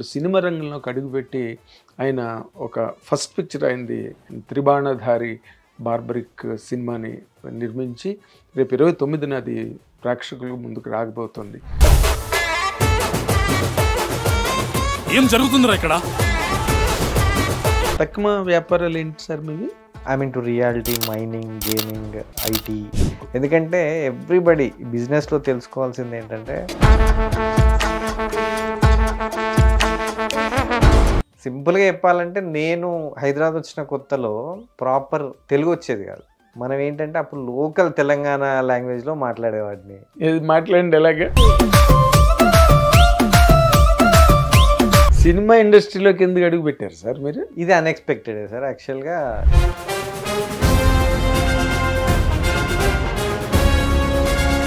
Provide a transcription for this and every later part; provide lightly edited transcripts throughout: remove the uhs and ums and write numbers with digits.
ఇప్పుడు సినిమా రంగంలోకి అడుగుపెట్టి ఆయన ఒక ఫస్ట్ పిక్చర్ అయింది త్రిబాణధారి బార్బరిక్ సినిమాని నిర్మించి రేపు 29న అది ప్రేక్షకుల ముందుకు రాకపోతుంది. ఏం జరుగుతుందిరా ఇక్కడ? తక్కువ వ్యాపారాలు ఏంటి సార్ మీవి? I mean to reality, mining, gaming, IT. ఎందుకంటే ఎవ్రీబడి బిజినెస్లో తెలుసుకోవాల్సింది ఏంటంటే సింపుల్గా చెప్పాలంటే నేను హైదరాబాద్ వచ్చిన కొత్తలో ప్రాపర్ తెలుగు వచ్చేది కాదు. మనం ఏంటంటే అప్పుడు లోకల్ తెలంగాణ లాంగ్వేజ్లో మాట్లాడేవాడిని. మాట్లాడండి ఎలాగా? సినిమా ఇండస్ట్రీలోకి ఎందుకు అడుగు పెట్టారు సార్ మీరు? ఇది అన్ఎక్స్పెక్టెడ్ సార్. యాక్చువల్గా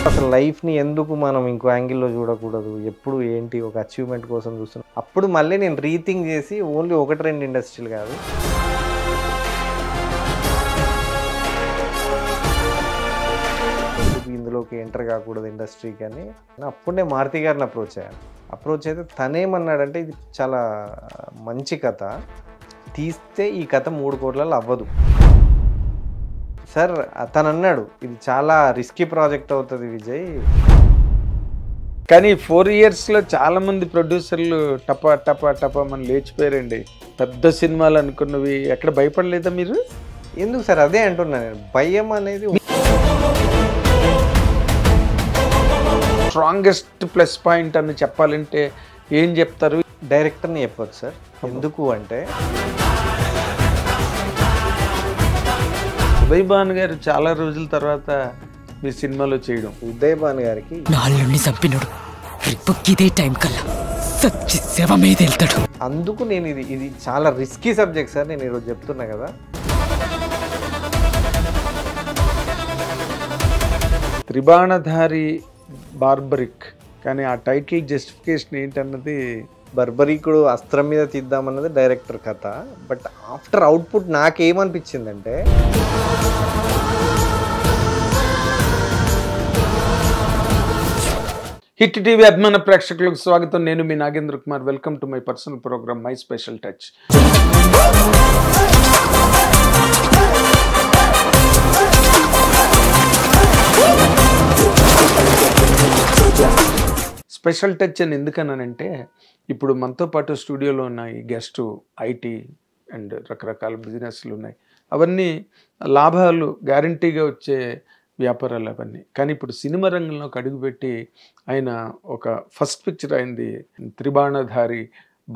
అసలు లైఫ్ని ఎందుకు మనం ఇంకో యాంగిల్లో చూడకూడదు, ఎప్పుడు ఏంటి ఒక అచీవ్మెంట్ కోసం చూస్తున్నాం. అప్పుడు మళ్ళీ నేను రీథింక్ చేసి ఓన్లీ 1-2 ఇండస్ట్రీలు కాదు, ఇందులోకి ఎంటర్ కాకూడదు ఇండస్ట్రీకి అని అప్పుడే మారుతి గారిని అప్రోచ్ అయితే తనేమన్నాడంటే ఇది చాలా మంచి కథ, తీస్తే ఈ కథ 3 కోట్లలో అవ్వదు సార్. తను అన్నాడు ఇది చాలా రిస్కీ ప్రాజెక్ట్ అవుతుంది విజయ్. కానీ 4 ఇయర్స్లో చాలా మంది ప్రొడ్యూసర్లు టపా మన లేచిపోయారండి. పెద్ద సినిమాలు అనుకున్నవి ఎక్కడ భయపడలేదా మీరు? ఎందుకు సార్? అదే అంటున్నా నేను, భయం అనేది స్ట్రాంగెస్ట్ ప్లస్ పాయింట్ అని చెప్పాలంటే ఏం చెప్తారు? డైరెక్టర్ని చెప్పొచ్చు సార్. ఎందుకు అంటే ఉదయ్ భాను గారు చాలా రోజుల తర్వాత మీ సినిమాలో చేయడం. ఉదయ్ భాను గారికి నాళ్ళని చంపినడు ఇదే టైం కల్లా సచ్చి సేవ మీద వెళ్తాడు. అందుకు నేను ఇది చాలా రిస్కీ సబ్జెక్ట్ సార్. నేను ఈరోజు చెప్తున్నా కదా. త్రిబాణధారి బార్బరిక్, కానీ ఆ టైటిల్ జస్టిఫికేషన్ ఏంటన్నది బర్బరీకుడు అస్త్రం మీద తీద్దామన్నది డైరెక్టర్ కథ. బట్ ఆఫ్టర్ అవుట్పుట్ నాకేమనిపించిందంటే హిట్ టీవీ అభిమాన ప్రేక్షకులకు స్వాగతం. నేను మీ Nagendra Kumar. Welcome to my personal program my special touch. Special touch అని ఎందుకన్నానంటే ఇప్పుడు మనతో పాటు స్టూడియోలో ఉన్న ఈ గెస్ట్ ఐటీ అండ్ రకరకాల బిజినెస్లు ఉన్నాయి. అవన్నీ లాభాలు గ్యారంటీగా వచ్చే వ్యాపారాలు అవన్నీ. కానీ ఇప్పుడు సినిమా రంగంలోకి అడుగుపెట్టి ఆయన ఒక ఫస్ట్ పిక్చర్ అయింది త్రిబాణధారి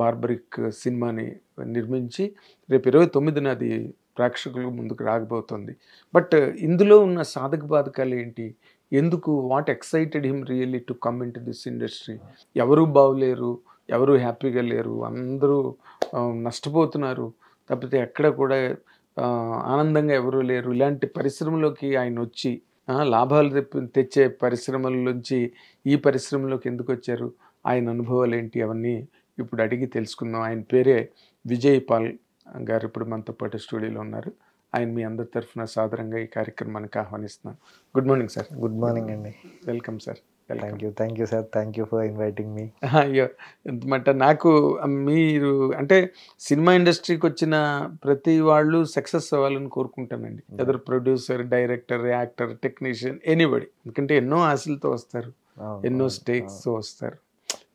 బార్బరిక్ సినిమాని నిర్మించి రేపు 29న అది ప్రేక్షకుల ముందుకు రాకపోతుంది. బట్ ఇందులో ఉన్న సాధక బాధకాలు ఏంటి? ఎందుకు? What excited him really to come in to this industry? ఎవరు బాగులేరు, ఎవరు హ్యాపీగా లేరు, అందరూ నష్టపోతున్నారు తప్పితే ఎక్కడ కూడా ఆనందంగా ఎవరూ లేరు. ఇలాంటి పరిశ్రమలోకి ఆయన వచ్చి లాభాలు తెచ్చే పరిశ్రమల నుంచి ఈ పరిశ్రమలోకి ఎందుకు వచ్చారు, ఆయన అనుభవాలు ఏంటి, అవన్నీ ఇప్పుడు అడిగి తెలుసుకుందాం. ఆయన పేరే విజయ్ పాల్ గారు ఇప్పుడు మనతో పాటు స్టూడియోలో ఉన్నారు. ఆయన మీ అందరి తరఫున సాదరంగా ఈ కార్యక్రమానికి ఆహ్వానిస్తున్నాను. Good morning sir. Good morning అండి. Welcome sir. Thank you sir. Thank you for inviting me. అయ్యో ఎంతమంట నాకు మీరు అంటే సినిమా ఇండస్ట్రీకి వచ్చిన ప్రతి వాళ్ళు సక్సెస్ అవ్వాలని కోరుకుంటానండి. ఎదరు producer, director, actor, technician, anybody. ఎందుకంటే ఎన్నో ఆశలతో వస్తారు, ఎన్నో స్టేక్స్తో వస్తారు.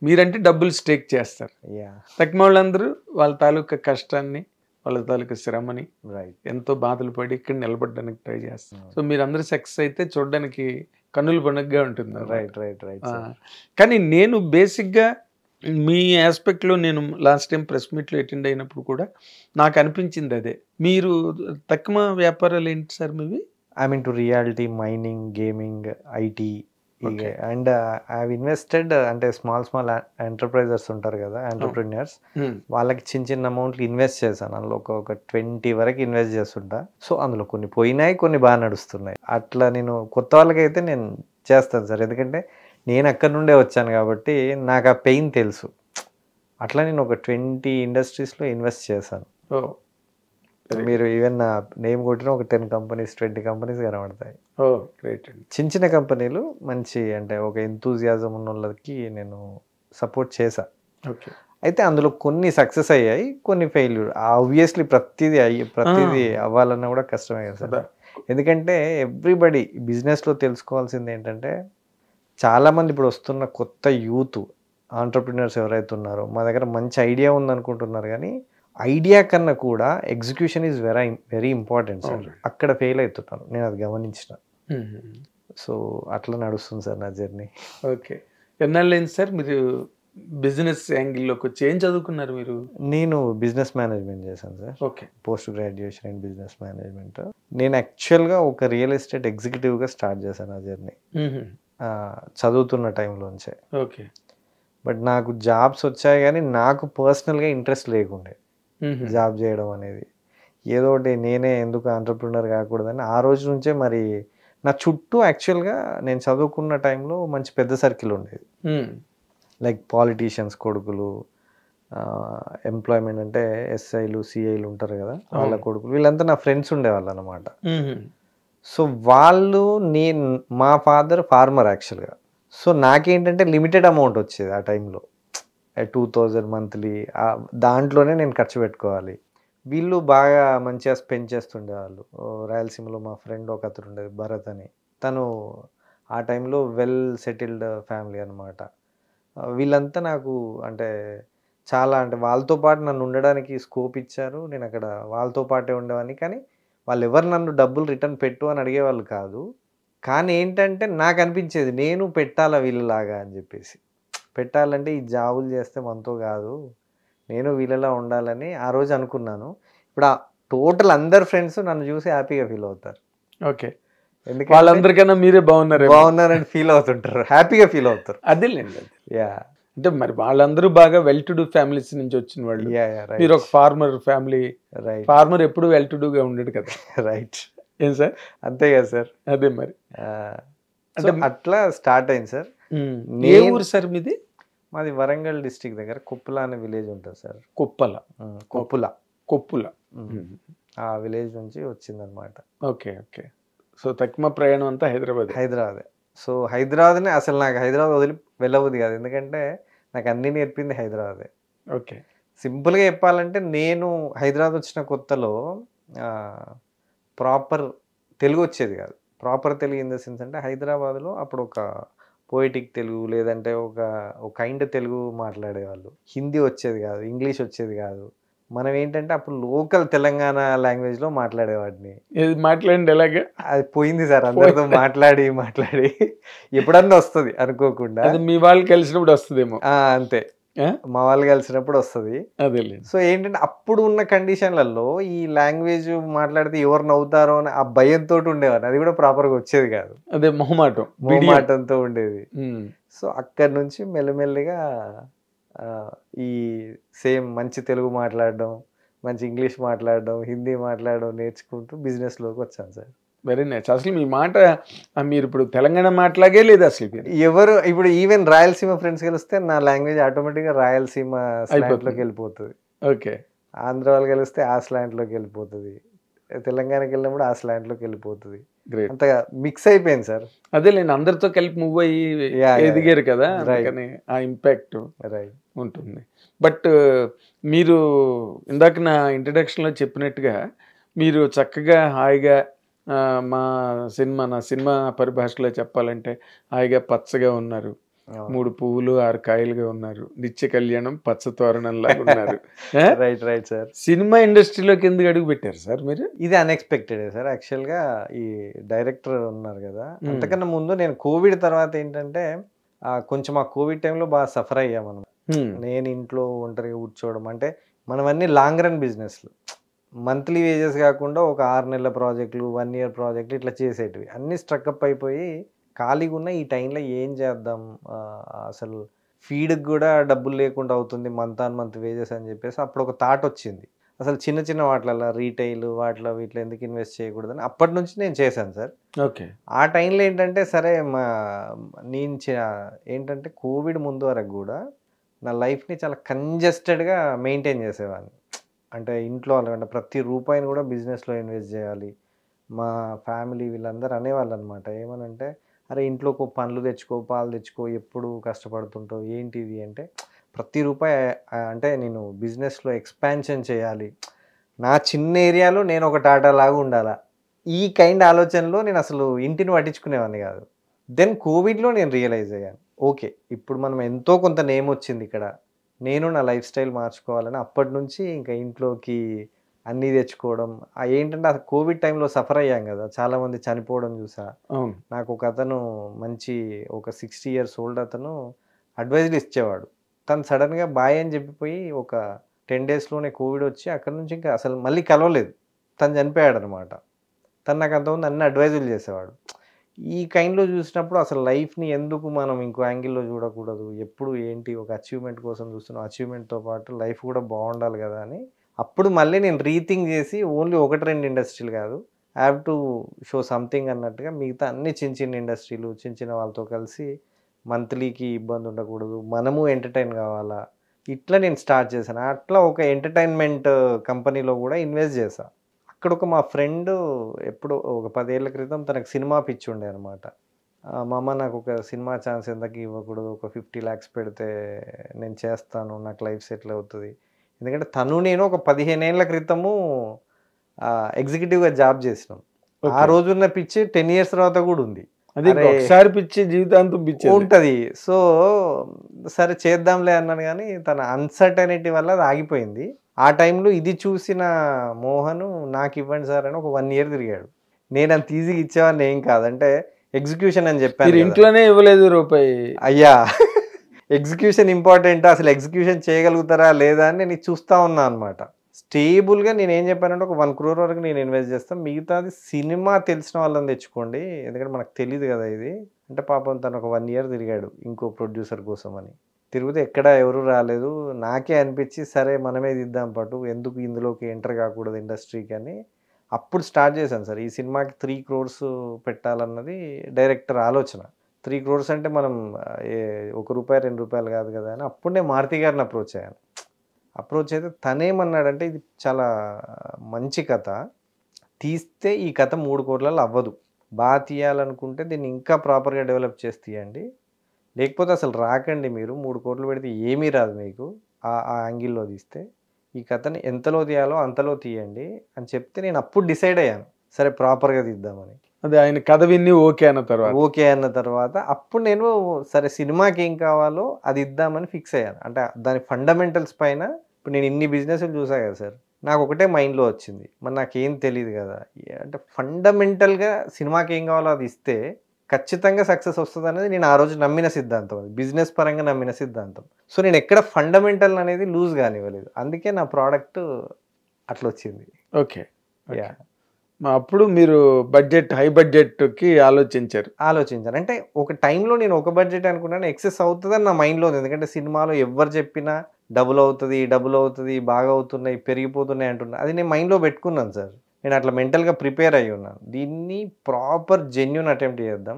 మీరంటే డబ్బులు స్టేక్ చేస్తారు. తక్కువ వాళ్ళందరూ వాళ్ళ తాలూకా కష్టాన్ని, వాళ్ళ తాలూకా శ్రమని, ఎంతో బాధలు పడి ఇక్కడ నిలబడడానికి ట్రై చేస్తారు. సో మీరందరూ సక్సెస్ అయితే చూడడానికి కన్నుల పండుగగా ఉంటుంది. రైట్. కానీ నేను బేసిక్గా మీ ఆస్పెక్ట్లో నేను లాస్ట్ టైం ప్రెస్ మీట్లో అటెండ్ అయినప్పుడు కూడా నాకు అనిపించింది అదే. మీరు తక్కువ వ్యాపారాలు ఏంటి సార్ మీవి? I mean to reality, mining, gaming, IT. And I have invested అంటే స్మాల్ ఎంటర్ప్రైజర్స్ ఉంటారు కదా, ఎంటర్ప్రెన్యూర్స్, వాళ్ళకి చిన్న అమౌంట్లు ఇన్వెస్ట్ చేశాను. అందులో ఒక 20 వరకు ఇన్వెస్ట్ చేస్తుంటా. సో అందులో కొన్ని పోయినాయి, కొన్ని బాగా నడుస్తున్నాయి. అట్లా నేను కొత్త వాళ్ళకైతే నేను చేస్తాను సార్. ఎందుకంటే నేను అక్కడి నుండే వచ్చాను కాబట్టి నాకు ఆ పెయిన్ తెలుసు. అట్లా నేను ఒక 20 ఇండస్ట్రీస్లో ఇన్వెస్ట్ చేశాను. మీరు ఈవెన్ నేమ్ కొట్టిన ఒక 10 కంపెనీస్, 20 కంపెనీస్ కనబడతాయి. గ్రేట్. చిన్న కంపెనీలు మంచి అంటే ఒక ఎంతూజియాజం ఉన్న వాళ్ళకి నేను సపోర్ట్ చేశా. అయితే అందులో కొన్ని సక్సెస్ అయ్యాయి, కొన్ని ఫెయిల్యూర్. ఆబ్వియస్లీ ప్రతిదీ అవ్వాలన్నా కూడా కష్టమే కదా సార్. ఎందుకంటే ఎవ్రీబడి బిజినెస్లో తెలుసుకోవాల్సింది ఏంటంటే, చాలామంది ఇప్పుడు వస్తున్న కొత్త యూత్ ఆంటర్ప్రినర్స్ ఎవరైతే ఉన్నారో మా దగ్గర మంచి ఐడియా ఉందనుకుంటున్నారు, కానీ ఐడియా కన్నా కూడా execution is very important sir. అక్కడ ఫెయిల్ అవుతున్నారు, నేను అది గమనించిన. సో అట్లా నడుస్తుంది సార్ నా జర్నీ. ఓకే, ఎన్నాళ్ళైంది సార్ మీరు బిజినెస్ యాంగిల్లోకి వచ్చి? ఏం చదువుకున్నారు మీరు? నేను బిజినెస్ మేనేజ్మెంట్ చేశాను sir. Okay, post graduation in business management. నేను యాక్చువల్గా ఒక రియల్ ఎస్టేట్ ఎగ్జిక్యూటివ్గా స్టార్ట్ చేశాను ఆ జర్నీ చదువుతున్న టైంలోంచే. ఓకే, బట్ నాకు జాబ్స్ వచ్చాయి, కానీ నాకు పర్సనల్గా ఇంట్రెస్ట్ లేకుండే జాబ్ చేయడం అనేది. ఏదో ఒకటి నేనే ఎందుకు ఆంటర్ప్రినర్ కాకూడదని ఆ రోజు నుంచే మరి నా చుట్టూ యాక్చువల్గా నేను చదువుకున్న టైంలో మంచి పెద్ద సర్కిల్ ఉండేది. లైక్ పాలిటీషియన్స్ కొడుకులు, ఎంప్లాయ్మెంట్ అంటే ఎస్ఐలు సిఐలు ఉంటారు కదా, వాళ్ళ కొడుకులు, వీళ్ళంతా నా ఫ్రెండ్స్ ఉండేవాళ్ళు అనమాట. సో వాళ్ళు, మా ఫాదర్ ఫార్మర్ యాక్చువల్గా. సో నాకేంటంటే లిమిటెడ్ అమౌంట్ వచ్చేది ఆ టైంలో, 2000 మంత్లీ. దాంట్లోనే నేను ఖర్చు పెట్టుకోవాలి. వీళ్ళు బాగా మంచిగా స్పెండ్ చేస్తుండేవాళ్ళు. రాయలసీమలో మా ఫ్రెండ్ ఒక అతను ఉండేది, భరత్ అని. తను ఆ టైంలో వెల్ సెటిల్డ్ ఫ్యామిలీ అనమాట. వీళ్ళంతా నాకు అంటే చాలా, అంటే వాళ్ళతో పాటు నన్ను ఉండడానికి స్కోప్ ఇచ్చారు. నేను అక్కడ వాళ్ళతో పాటే ఉండేవాడిని, కానీ వాళ్ళు ఎవరు నన్ను డబ్బులు రిటర్న్ పెట్టు అని అడిగేవాళ్ళు కాదు. కానీ ఏంటంటే నాకు అనిపించేది నేను పెట్టాలా వీళ్ళలాగా అని చెప్పేసి. పెట్టాలంటే ఈ జాబులు చేస్తే మనతో కాదు, నేను వీళ్ళలా ఉండాలని ఆ రోజు అనుకున్నాను. ఇప్పుడు ఆ టోటల్ అందరు ఫ్రెండ్స్ నన్ను చూసి హ్యాపీగా ఫీల్ అవుతారు. ఓకే, వాళ్ళందరికన్నా మీరే బాగున్నారని ఫీల్ అవుతుంటారు, హ్యాపీగా ఫీల్ అవుతారు. అదేలేండి. యా, అంటే మరి వాళ్ళందరూ బాగా వెల్ టు డూ ఫ్యామిలీస్ నుంచి వచ్చిన వాళ్ళు. మీరు ఒక ఫార్మర్ ఫ్యామిలీ. రైట్, ఫార్మర్ ఎప్పుడు వెల్ టు డూగా ఉండడు కదా. రైట్, ఏం సార్? అంతే కదా సార్. అదే మరి, అంటే అట్లా స్టార్ట్ అయింది సార్. ఏ ఊరు సార్ మీది? మాది వరంగల్ డిస్ట్రిక్ట్ దగ్గర కొప్పుల అనే విలేజ్ ఉంటుంది సార్. కొప్పుల ఆ విలేజ్ నుంచి వచ్చిందనమాట. Okay okay. సో తక్కువ ప్రయాణం అంతా హైదరాబాదే. సో హైదరాబాద్నే అసలు నాకు హైదరాబాద్ వదిలి వెళ్ళవద్దు కాదు, ఎందుకంటే నాకు అన్నీ నేర్పింది హైదరాబాదే. ఓకే, సింపుల్గా చెప్పాలంటే నేను హైదరాబాద్ వచ్చిన కొత్తలో ప్రాపర్ తెలుగు వచ్చేది కాదు. Proper Telugu in the sense అంటే హైదరాబాద్లో అప్పుడు ఒక పోయిటిక్ తెలుగు, లేదంటే ఒక కైండ్ తెలుగు మాట్లాడేవాళ్ళు. హిందీ వచ్చేది కాదు, ఇంగ్లీష్ వచ్చేది కాదు. మనం ఏంటంటే అప్పుడు లోకల్ తెలంగాణ లాంగ్వేజ్లో మాట్లాడేవాడిని. మాట్లాడండి ఎలాగే అది పోయింది సార్, అందరితో మాట్లాడి ఎప్పుడన్నా వస్తుంది అనుకోకుండా. మీ వాళ్ళు కలిసినప్పుడు వస్తుందేమో. అంతే, మా వాళ్ళు కలిసినప్పుడు వస్తుంది. సో ఏంటంటే అప్పుడు ఉన్న కండిషన్లలో ఈ లాంగ్వేజ్ మాట్లాడితే ఎవరు నవ్వుతారో అని ఆ భయంతో ఉండేవారు. అది కూడా ప్రాపర్గా వచ్చేది కాదు, అదే మొహమాటంతో ఉండేది. సో అక్కడి నుంచి మెల్లమెల్లిగా ఈ సేమ్ మంచి తెలుగు మాట్లాడడం, మంచి ఇంగ్లీష్ మాట్లాడడం, హిందీ మాట్లాడడం నేర్చుకుంటూ బిజినెస్లోకి వచ్చాను సార్. Very nice. అసలు మీ మాట మీరు ఇప్పుడు తెలంగాణ మాట్లాగే లేదు అసలు. ఎవరు ఇప్పుడు ఈవెన్ రాయలసీమ ఫ్రెండ్స్ కలిస్తే నా లాంగ్వేజ్ ఆటోమేటిక్గా రాయలసీమ స్లాంట్లోకి వెళ్ళిపోతుంది. ఓకే, ఆంధ్ర వాళ్ళు కలిస్తే ఆ స్లాంట్లోకి వెళ్ళిపోతుంది, తెలంగాణకి వెళ్ళినప్పుడు ఆ స్లాంట్లోకి వెళ్ళిపోతుంది. అంతగా మిక్స్ అయిపోయింది సార్. అదేలేండి, అందరితో కలిపి మూవ్ అయ్యి ఎదిగారు కదా, ఆ ఇంపాక్ట్ ఉంటుంది. బట్ మీరు ఇందాక నా ఇంట్రడక్షన్లో చెప్పినట్టుగా మీరు చక్కగా హాయిగా నా సినిమా పరిభాషలో చెప్పాలంటే హాయిగా పచ్చగా ఉన్నారు, 3 పువ్వులు 6 కాయలుగా ఉన్నారు, నిత్య కళ్యాణం పచ్చ తోరణంలాగా ఉన్నారు. Right sir. సినిమా ఇండస్ట్రీలోకి ఎందుకు అడుగు పెట్టారు సార్ మీరు? ఇది అన్ఎక్స్పెక్టెడ్ సార్. యాక్చువల్గా ఈ డైరెక్టర్ ఉన్నారు కదా, అంతకన్నా ముందు నేను కోవిడ్ తర్వాత ఏంటంటే కొంచెం ఆ కోవిడ్ టైంలో బాగా సఫర్ అయ్యాం అనమాట. నేను ఇంట్లో ఒంటరిగా కూర్చోవడం, అంటే మనం అన్ని లాంగ్ రన్ బిజినెస్లు, మంత్లీ వేజెస్ కాకుండా ఒక 6 నెలల ప్రాజెక్టులు, 1 ఇయర్ ప్రాజెక్టులు ఇట్లా చేసేటివి అన్నీ స్ట్రక్అప్ అయిపోయి ఖాళీగా ఉన్న ఈ టైంలో ఏం చేద్దాం, అసలు ఫీడ్కి కూడా డబ్బులు లేకుండా అవుతుంది, మంత్ ఆన్ మంత్ వేజెస్ అని చెప్పేసి అప్పుడు ఒక థాట్ వచ్చింది. అసలు చిన్న వాటిలలో రీటైల్ వీటిలో ఎందుకు ఇన్వెస్ట్ చేయకూడదని అప్పటి నుంచి నేను చేశాను సార్. ఓకే, ఆ టైంలో ఏంటంటే సరే నేను ఏంటంటే కోవిడ్ ముందు వరకు కూడా నా లైఫ్ని చాలా కంజెస్టెడ్గా మెయింటైన్ చేసేవాడిని. అంటే ఇంట్లో వాళ్ళకంటే ప్రతి రూపాయిని కూడా బిజినెస్లో ఇన్వెస్ట్ చేయాలి. మా ఫ్యామిలీ వీళ్ళందరూ అనేవాళ్ళు అనమాట, ఏమనంటే అరే ఇంట్లోకి పనులు తెచ్చుకో, పాలు తెచ్చుకో, ఎప్పుడు కష్టపడుతుంటావు ఏంటిది అంటే, ప్రతి రూపాయి అంటే నేను బిజినెస్లో ఎక్స్పాన్షన్ చేయాలి, నా చిన్న ఏరియాలో నేను ఒక టాటా లాగా ఉండాలా, ఈ కైండ్ ఆలోచనలో నేను అసలు ఇంటిని పట్టించుకునేవాడిని కాదు. దెన్ కోవిడ్లో నేను రియలైజ్ అయ్యాను, ఓకే ఇప్పుడు మనం ఎంతో కొంత నేమ్ వచ్చింది ఇక్కడ, నేను నా లైఫ్ స్టైల్ మార్చుకోవాలని అప్పటి నుంచి ఇంకా ఇంట్లోకి అన్నీ తెచ్చుకోవడం. ఏంటంటే ఆ కోవిడ్ టైంలో సఫర్ అయ్యాం కదా, చాలామంది చనిపోవడం చూసా. నాకు ఒక అతను మంచి ఒక 60 years ఓల్డ్ అతను అడ్వైజులు ఇచ్చేవాడు. తను సడన్గా బాయ్ అని చెప్పిపోయి ఒక 10 daysలోనే కోవిడ్ వచ్చి అక్కడి నుంచి ఇంకా అసలు మళ్ళీ కలవలేదు, తను చనిపోయాడు అనమాట. తను నాకు అంతకుముందు అన్ని అడ్వైజులు చేసేవాడు. ఈ కైండ్లో చూసినప్పుడు అసలు లైఫ్ని ఎందుకు మనం ఇంకో యాంగిల్లో చూడకూడదు, ఎప్పుడు ఏంటి ఒక అచీవ్మెంట్ కోసం చూస్తున్నాం, అచీవ్మెంట్తో పాటు లైఫ్ కూడా బాగుండాలి కదా అని అప్పుడు మళ్ళీ నేను రీథింక్ చేసి ఓన్లీ 1-2 ఇండస్ట్రీలు కాదు, హ్యావ్ టు షో సంథింగ్ అన్నట్టుగా మిగతా అన్ని చిన్న చిన్న ఇండస్ట్రీలు చిన్న చిన్న వాళ్ళతో కలిసి మంత్లీకి ఇబ్బంది ఉండకూడదు, మనము ఎంటర్టైన్ కావాలా, ఇట్లా నేను స్టార్ట్ చేశాను. అట్లా ఒక ఎంటర్టైన్మెంట్ కంపెనీలో కూడా ఇన్వెస్ట్ చేశాను. అక్కడ ఒక మా ఫ్రెండ్ ఎప్పుడు ఒక 10 ఏళ్ల క్రితం తనకు సినిమా పిచ్చి ఉండే అనమాట. మా అమ్మ నాకు ఒక సినిమా ఛాన్స్ ఎందుకు ఇవ్వకూడదు, ఒక 50 lakhs పెడితే నేను చేస్తాను, నాకు లైఫ్ సెటిల్ అవుతుంది. ఎందుకంటే తను నేను ఒక 15 ఏళ్ల క్రితము ఎగ్జిక్యూటివ్గా జాబ్ చేసినాం. ఆ రోజున్న పిచ్చి 10 years తర్వాత కూడా ఉంది, అది ఒకసారి పిచ్చి జీవితాంతం పిచ్చి ఉంటుంది. సో సరే చేద్దాంలే అన్నాను, కానీ తన అన్సర్టనిటీ వల్ల అది ఆగిపోయింది. ఆ టైంలో ఇది చూసిన మోహన్ నాకు ఇవ్వండి సార్ అని ఒక 1 year తిరిగాడు. నేను అంత ఈజీగా ఇచ్చేవాడిని ఏం కాదంటే ఎగ్జిక్యూషన్ అని చెప్పాను, ఇంట్లోనే ఇవ్వలేదు రూపాయి. అయ్యా ఎగ్జిక్యూషన్ ఇంపార్టెంట్, అసలు ఎగ్జిక్యూషన్ చేయగలుగుతారా లేదా అని నేను చూస్తూ ఉన్నా అనమాట. స్టేబుల్గా నేను ఏం చెప్పానంటే ఒక 1 crore వరకు నేను ఇన్వెస్ట్ చేస్తాను, మిగతాది సినిమా తెలిసిన వాళ్ళని తెచ్చుకోండి, ఎందుకంటే మనకు తెలియదు కదా ఇది అంటే. పాపం తను ఒక 1 year తిరిగాడు ఇంకో ప్రొడ్యూసర్ కోసం అని. తిరిగితే ఎక్కడ ఎవరు రాలేదు. నాకే అనిపించి సరే మనమే దిద్దాం పట్టు, ఎందుకు ఇందులోకి ఎంటర్ కాకూడదు ఇండస్ట్రీకి అని అప్పుడు స్టార్ట్ చేశాను సార్. ఈ సినిమాకి 3 crores పెట్టాలన్నది డైరెక్టర్ ఆలోచన. 3 crores అంటే మనం ₹1-2 కాదు కదా అని అప్పుడు నేను మారుతి గారిని అప్రోచ్ అయ్యాను. అప్రోచ్ అయితే తనేమన్నాడంటే ఇది చాలా మంచి కథ, తీస్తే ఈ కథ 3 crores అవ్వదు, బాగా తీయాలనుకుంటే దీన్ని ఇంకా ప్రాపర్గా డెవలప్ చేసి తీయండి, లేకపోతే అసలు రాకండి, మీరు 3 crores పెడితే ఏమీ రాదు మీకు, ఆ యాంగిల్లో తీస్తే ఈ కథని ఎంతలో తీయాలో అంతలో తీయండి అని చెప్తే నేను అప్పుడు డిసైడ్ అయ్యాను సరే ప్రాపర్గా తీద్దామని. అదే ఆయన కథ విన్ని ఓకే అన్న తర్వాత అప్పుడు నేను సరే సినిమాకి ఏం కావాలో అది ఇద్దామని ఫిక్స్ అయ్యాను. అంటే దాని ఫండమెంటల్స్ పైన ఇప్పుడు నేను ఇన్ని బిజినెస్లు చూసా కదా సార్, నాకు ఒకటే మైండ్లో వచ్చింది, మరి నాకేం తెలియదు కదా, అంటే ఫండమెంటల్గా సినిమాకి ఏం కావాలో అది ఇస్తే ఖచ్చితంగా సక్సెస్ వస్తుంది అనేది నేను ఆ రోజు నమ్మిన సిద్ధాంతం, అది బిజినెస్ పరంగా నమ్మిన సిద్ధాంతం. సో నేను ఎక్కడ ఫండమెంటల్ అనేది లూజ్ కానివ్వలేదు, అందుకే నా ప్రోడక్ట్ అట్లా వచ్చింది. ఓకే, అప్పుడు మీరు హై బడ్జెట్కి ఆలోచించారు. అంటే ఒక టైంలో నేను ఒక బడ్జెట్ అనుకున్నాను, ఎక్సెస్ అవుతుందని నా మైండ్లో ఉంది. ఎందుకంటే సినిమాలో ఎవరు చెప్పినా డబుల్ అవుతుంది, బాగా అవుతున్నాయి, పెరిగిపోతున్నాయి అంటున్నా, అది నేను మైండ్లో పెట్టుకున్నాను సార్. నేను అట్లా మెంటల్గా ప్రిపేర్ అయ్యి ఉన్నాను, దీన్ని ప్రాపర్ జెన్యూన్ అటెంప్ట్ చేద్దాం,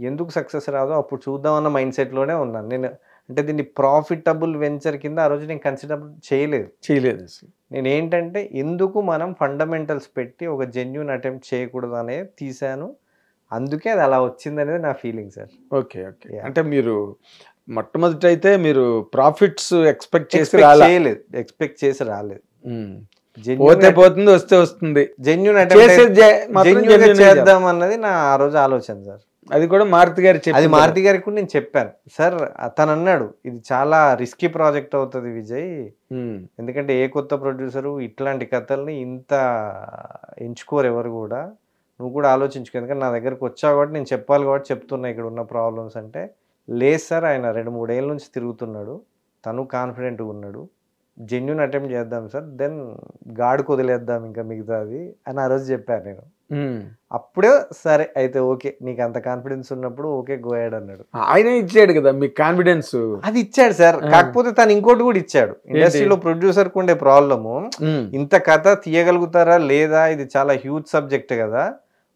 ఎందుకు సక్సెస్ రాదో అప్పుడు చూద్దామన్న మైండ్ సెట్లోనే ఉన్నాను నేను. అంటే దీన్ని ప్రాఫిటబుల్ వెంచర్ కింద ఆ రోజు నేను కన్సిడర్ చేయలేదు. నేను ఏంటంటే ఎందుకు మనం ఫండమెంటల్స్ పెట్టి ఒక జెన్యూన్ అటెంప్ట్ చేయకూడదు అనేది తీశాను, అందుకే అది అలా వచ్చింది అనేది నా ఫీలింగ్ సార్. ఓకే, అంటే మీరు మొట్టమొదటి అయితే మీరు ప్రాఫిట్స్ ఎక్స్పెక్ట్ చేసి రాలేదు. పోతుంది, వస్తే వస్తుంది, జెన్యూన్ అటెంప్ట్ చేద్దాం అన్నది నా ఆ రోజు ఆలోచన సార్. అది కూడా మారుతి గారికి కూడా నేను చెప్పాను సార్. తను అన్నాడు ఇది చాలా రిస్కీ ప్రాజెక్ట్ అవుతుంది విజయ్, ఎందుకంటే ఏ కొత్త ప్రొడ్యూసరు ఇట్లాంటి కథల్ని ఇంత ఎంచుకోరు ఎవరు కూడా, నువ్వు కూడా ఆలోచించుకో, ఎందుకంటే నా దగ్గరకు వచ్చావు కాబట్టి నేను చెప్పాలి కాబట్టి చెప్తున్నా ఇక్కడ ఉన్న ప్రాబ్లమ్స్ అంటే. లేదు సార్, ఆయన 2-3 ఏళ్ళ నుంచి తిరుగుతున్నాడు, తను కాన్ఫిడెంట్గా ఉన్నాడు, జెన్యూన్ అటెంప్ట్ చేద్దాం సార్, దెన్ గాడికి వదిలేద్దాం ఇంకా మిగతాది అని ఆ రోజు చెప్పాను నేను. అప్పుడే సరే అయితే ఓకే, నీకు అంత కాన్ఫిడెన్స్ ఉన్నప్పుడు ఓకే గో హెడ్ అన్నాడు. ఆయన ఇచ్చాడు కదా మీకు కాన్ఫిడెన్స్, అది ఇచ్చాడు సార్. కాకపోతే తను ఇంకోటి కూడా ఇచ్చాడు, ఇండస్ట్రీలో ప్రొడ్యూసర్ కు ఉండే ప్రాబ్లము, ఇంత కథ తీయగలుగుతారా లేదా, ఇది చాలా హ్యూజ్ సబ్జెక్ట్ కదా,